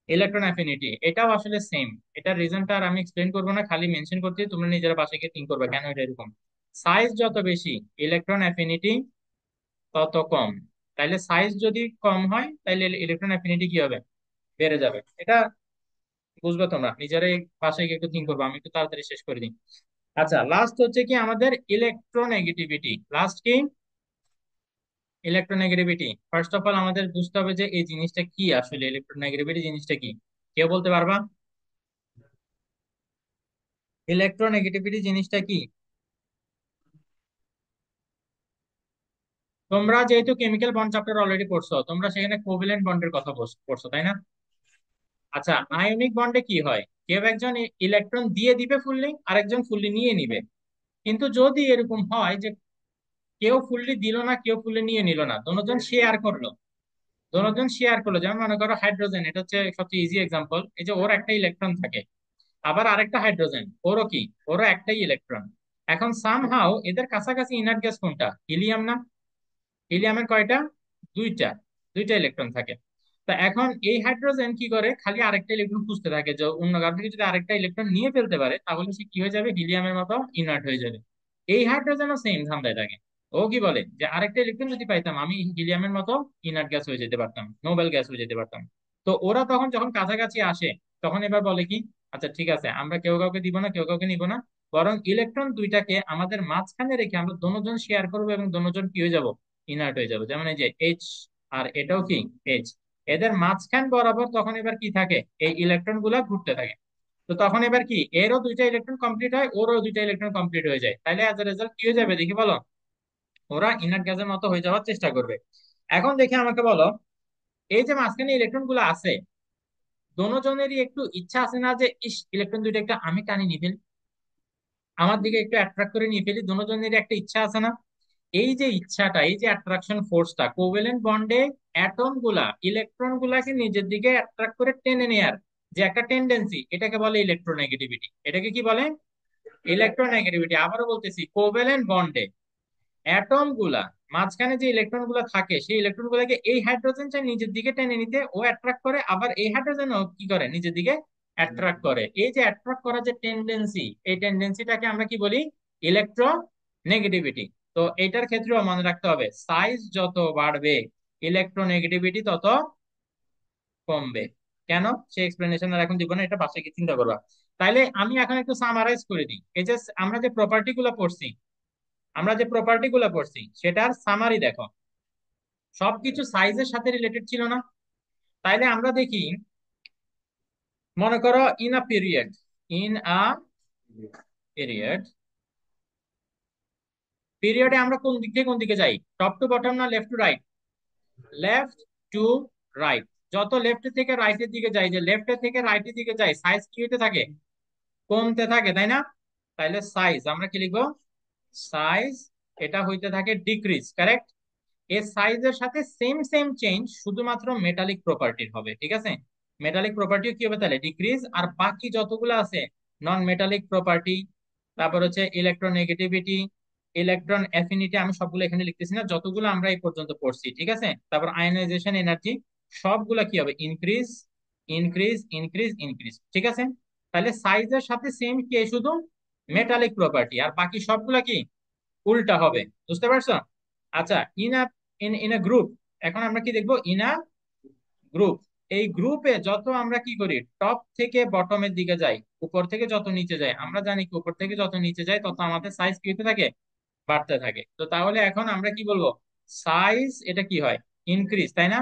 Electron affinity. এটাও আসলে সেম। এটার রিজনটা আর আমি এক্সপ্লেন করবো না, খালি মেনশন করতে তোমরা নিজেরা বাসায় গিয়ে থিঙ্ক করবে কেন এটা এরকম। সাইজ যত বেশি ইলেকট্রন অ্যাফিনিটি তত কম। তাইলে সাইজ যদি কম হয় তাইলে ইলেকট্রন অ্যাফিনিটি কি হবে? বেড়ে যাবে। এটা বুঝবে তোমরা নিজেরাই বাসায় গিয়ে একটু থিঙ্ক করবো, আমি একটু তাড়াতাড়ি শেষ করে দিই। আচ্ছা, লাস্ট হচ্ছে কি আমাদের ইলেকট্রোনেগেটিভিটি। লাস্ট কি? ইলেকট্রোনেগেটিভিটি, ফার্স্ট অফ অল আমাদের বুঝতে হবে যে এই জিনিসটা কি, আসলে ইলেকট্রোনেগেটিভিটি জিনিসটা কি। কেউ বলতে পারবা ইলেকট্রোনেগেটিভিটি জিনিসটা কি? তোমরা যেহেতু কেমিক্যাল বন্ড চ্যাপ্টার অলরেডি পড়ছো, তোমরা সেখানে কোভ্যালেন্ট বন্ডের কথা পড়ছো তাই না? আচ্ছা, আয়নিক বন্ডে কি হয়? কেউ একজন ইলেকট্রন দিয়ে দিবে ফুললি, আরেকজন ফুললি নিয়ে নিবে। কিন্তু যদি এরকম হয় যে কেউ ফুললি দিল না, কেউ ফুললি নিয়ে নিল না, দুজন শেয়ার করলো, দুজন শেয়ার করলো, যেমন মনে করো হাইড্রোজেন, এটা হচ্ছে সবচেয়ে ইজি এক্সাম্পল। এই যে ওর একটা ইলেকট্রন থাকে, আবার আরেকটা হাইড্রোজেন, ওরও কি, ওরও একটাই ইলেকট্রন। এখন সামহাও এদের কাছাকাছি ইনার্ট গ্যাস কোনটা? হিলিয়াম না? হিলিয়ামের কয়টা? দুইটা, দুইটা ইলেকট্রন থাকে। তা এখন এই হাইড্রোজেন কি করে, খালি আরেকটা ইলেকট্রন খুঁজতে থাকে, যে অন্য কারো থেকে যদি আরেকটা ইলেকট্রন নিয়ে ফেলতে পারে তাহলে সে কি হয়ে যাবে, হিলিয়ামের মতো ইনার্ট হয়ে যাবে। এই হাইড্রোজেনও সেম ধান্দায় থাকে। ও কি বলে যে আরেকটা ইলেকট্রন যদি পাইতাম আমি হিলিয়ামের মতো ইনার্ট গ্যাস হয়ে যেতে পারতাম, নোবেল গ্যাস হয়ে যেতে পারতাম। তো ওরা তখন যখন কাছাকাছি আসে, তখন এবার বলে কি, আচ্ছা ঠিক আছে, আমরা কেউ কাউকে দিব না, কেউ কাউকে নিব না, বরং ইলেকট্রন দুইটাকে আমাদের মাঝখানে রেখে আমরা দুজন শেয়ার করবো এবং দুজন কি হয়ে যাব, ইনার্ট হয়ে যাবে। যেমন এই যে এইচ, আর এটাও কি এইচ, এদের মাঝখান বরাবর তখন এবার কি থাকে, এই ইলেকট্রন গুলা ঘুরতে থাকে। তো তখন এবার কি, এরও দুইটা ইলেকট্রন কমপ্লিট হয়, ওরও দুইটা ইলেকট্রন কমপ্লিট হয়ে যায়, তাহলে অ্যাজ এ রেজাল্ট কি হয়ে যাবে দেখি বলো, ওরা ইনার্ট গ্যাসের মতো হয়ে যাওয়ার চেষ্টা করবে। এখন দেখে আমাকে বলো, এই যে মাঝখানে ইলেকট্রন গুলো আছে, দোনোজনেরই একটু ইচ্ছা আছে না যে ইস ইলেকট্রন দুইটা একটা আমি টানি নিয়ে ফেলি, আমার দিকে একটু অ্যাট্রাক্ট করে নিয়ে ফেলি, দোনোজনেরই একটা ইচ্ছা আছে না? এই যে ইচ্ছাটা, এই যে অ্যাট্রাকশন ফোর্সটা, কোভ্যালেন্ট বন্ডে অ্যাটম গুলা ইলেকট্রন গুলাকে নিজের দিকে অ্যাট্রাক্ট করে টেনে নেয়ার যে একটা টেন্ডেন্সি, এটাকে বলে ইলেকট্রোনেগেটিভিটি। এটাকে কি বলে? ইলেকট্রোনেগেটিভিটি। আবারও বলতেছি, কোভ্যালেন্ট বন্ডে অ্যাটম গুলা মাঝখানে যে ইলেকট্রন গুলা থাকে, সেই ইলেকট্রন গুলাকে এই হাইড্রোজেন চাই নিজের দিকে টেনে নিতে, ও অ্যাট্রাক্ট করে, আবার এই হাইড্রোজেন কি করে, নিজের দিকে অ্যাট্রাক্ট করে। এই যে অ্যাট্রাক্ট করার যে টেন্ডেন্সি, এই টেন্ডেন্সিটাকে আমরা কি বলি, ইলেকট্রোনেগেটিভিটি। তো এটার ক্ষেত্রেও মনে রাখতে হবে, সাইজ যত বাড়বে ইলেকট্রোনেগেটিভিটি তত কমবে। কেন? সেই এক্সপ্লেনেশন আর এখন দিব না, এটা পাশে কি চিন্তা করবা। তাইলে আমি এখন একটু সামারাইজ করে দিই, এই যে আমরা যে প্রপার্টি গুলো পড়ছি, সেটার সামারি দেখো। সবকিছু সাইজের সাথে রিলেটেড ছিল না? তাইলে আমরা দেখি, মনে করো in a period, in a period, পিরিয়ডে আমরা কোন দিক থেকে কোন দিকে যাই, টপ টু বটম না left to right? Left to right. যত লেফট থেকে রাইটের দিকে যাই, যে লেফট থেকে রাইটের দিকে যাই, সাইজ কি হতে থাকে, কমতে থাকে, তাই না? তাইলে সাইজ আমরা কি লিখবো, সাইজ এটা হইতে থাকে ডিক্রিজ, কারেক্ট। এর সাইজের সাথে সেম সেম চেঞ্জ শুধুমাত্র মেটালিক প্রপার্টির হবে, ঠিক আছে? মেটালিক প্রপার্টিও কি হবে তাহলে, ডিক্রিজ। আর বাকি যতগুলো আছে, নন মেটালিক প্রপার্টি, তারপর হচ্ছে ইলেকট্রোনেগেটিভিটি, ইলেকট্রন অ্যাফিনিটি, আমি সবগুলো এখানে লিখতেছি না, যতগুলো আমরা এই পর্যন্ত পড়ছি, ঠিক আছে? তারপর আয়নাইজেশন এনার্জি, সবগুলা কি হবে, ইনক্রিজ, ইনক্রিজ, ইনক্রিজ, ইনক্রিজ, ঠিক আছে? তাহলে সাইজের সাথে সেম কি, শুধু মেটালিক প্রপার্টি, আর বাকি সবগুলা কি উল্টা হবে। বুঝতে পারছো? আচ্ছা, in a in a group, এখন আমরা কি দেখবো, ইন আ গ্রুপ। এই গ্রুপে যত আমরা কি করি, টপ থেকে বটমের দিকে যাই, উপর থেকে যত নিচে যাই, আমরা জানি কি উপর থেকে যত নিচে যাই তত আমাদের সাইজ কি হতে থাকে, বাড়তে থাকে। তো তাহলে এখন আমরা কি বলবো, সাইজ এটা কি হয়, ইনক্রিজ, তাই না?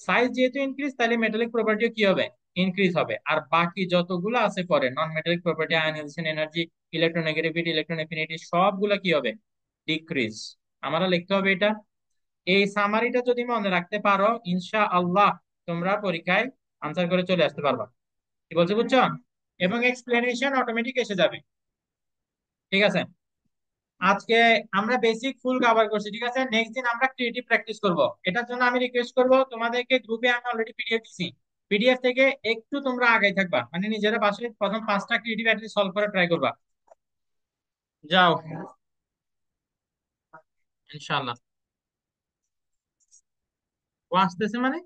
সাইজ যেহেতু ইনক্রিজ, তাহলে মেটালিক প্রপার্টিও কি হবে, ইনক্রিজ হবে। আর বাকি যতগুলো আছে পরে, নন metallic property, ionisation energy, electronegativity, electron affinity, সবগুলা কি হবে, ডিক্রিজ। আমরা লিখতে হবে এটা। এই সামারিটা যদি মনে রাখতে পারো, ইনশা আল্লাহ তোমরা পরীক্ষায় আনসার করে চলে আসতে পারবা। কি বলছো, বুঝছো? এবং এক্সপ্লেনেশন অটোমেটিক এসে যাবে, ঠিক আছে? আজকে আমরা বেসিক ফুল কভার করছি, ঠিক আছে? নেক্সট দিন আমরা ক্রিয়েটিভ প্র্যাকটিস করব। এটার জন্য আমি রিকোয়েস্ট করব তোমাদেরকে, গ্রুপে আমি অলরেডি পিডিএফ দিছি, পিডিএফ থেকে একটু তোমরা আগাই থাকবা, মানে নিজেরা বাসায় প্রথম 5টা ক্রিয়েটিভ অ্যাটলিস্ট সলভ করে ট্রাই করবা। যাও, ইনশাআল্লাহ। ও আসতেছে মানে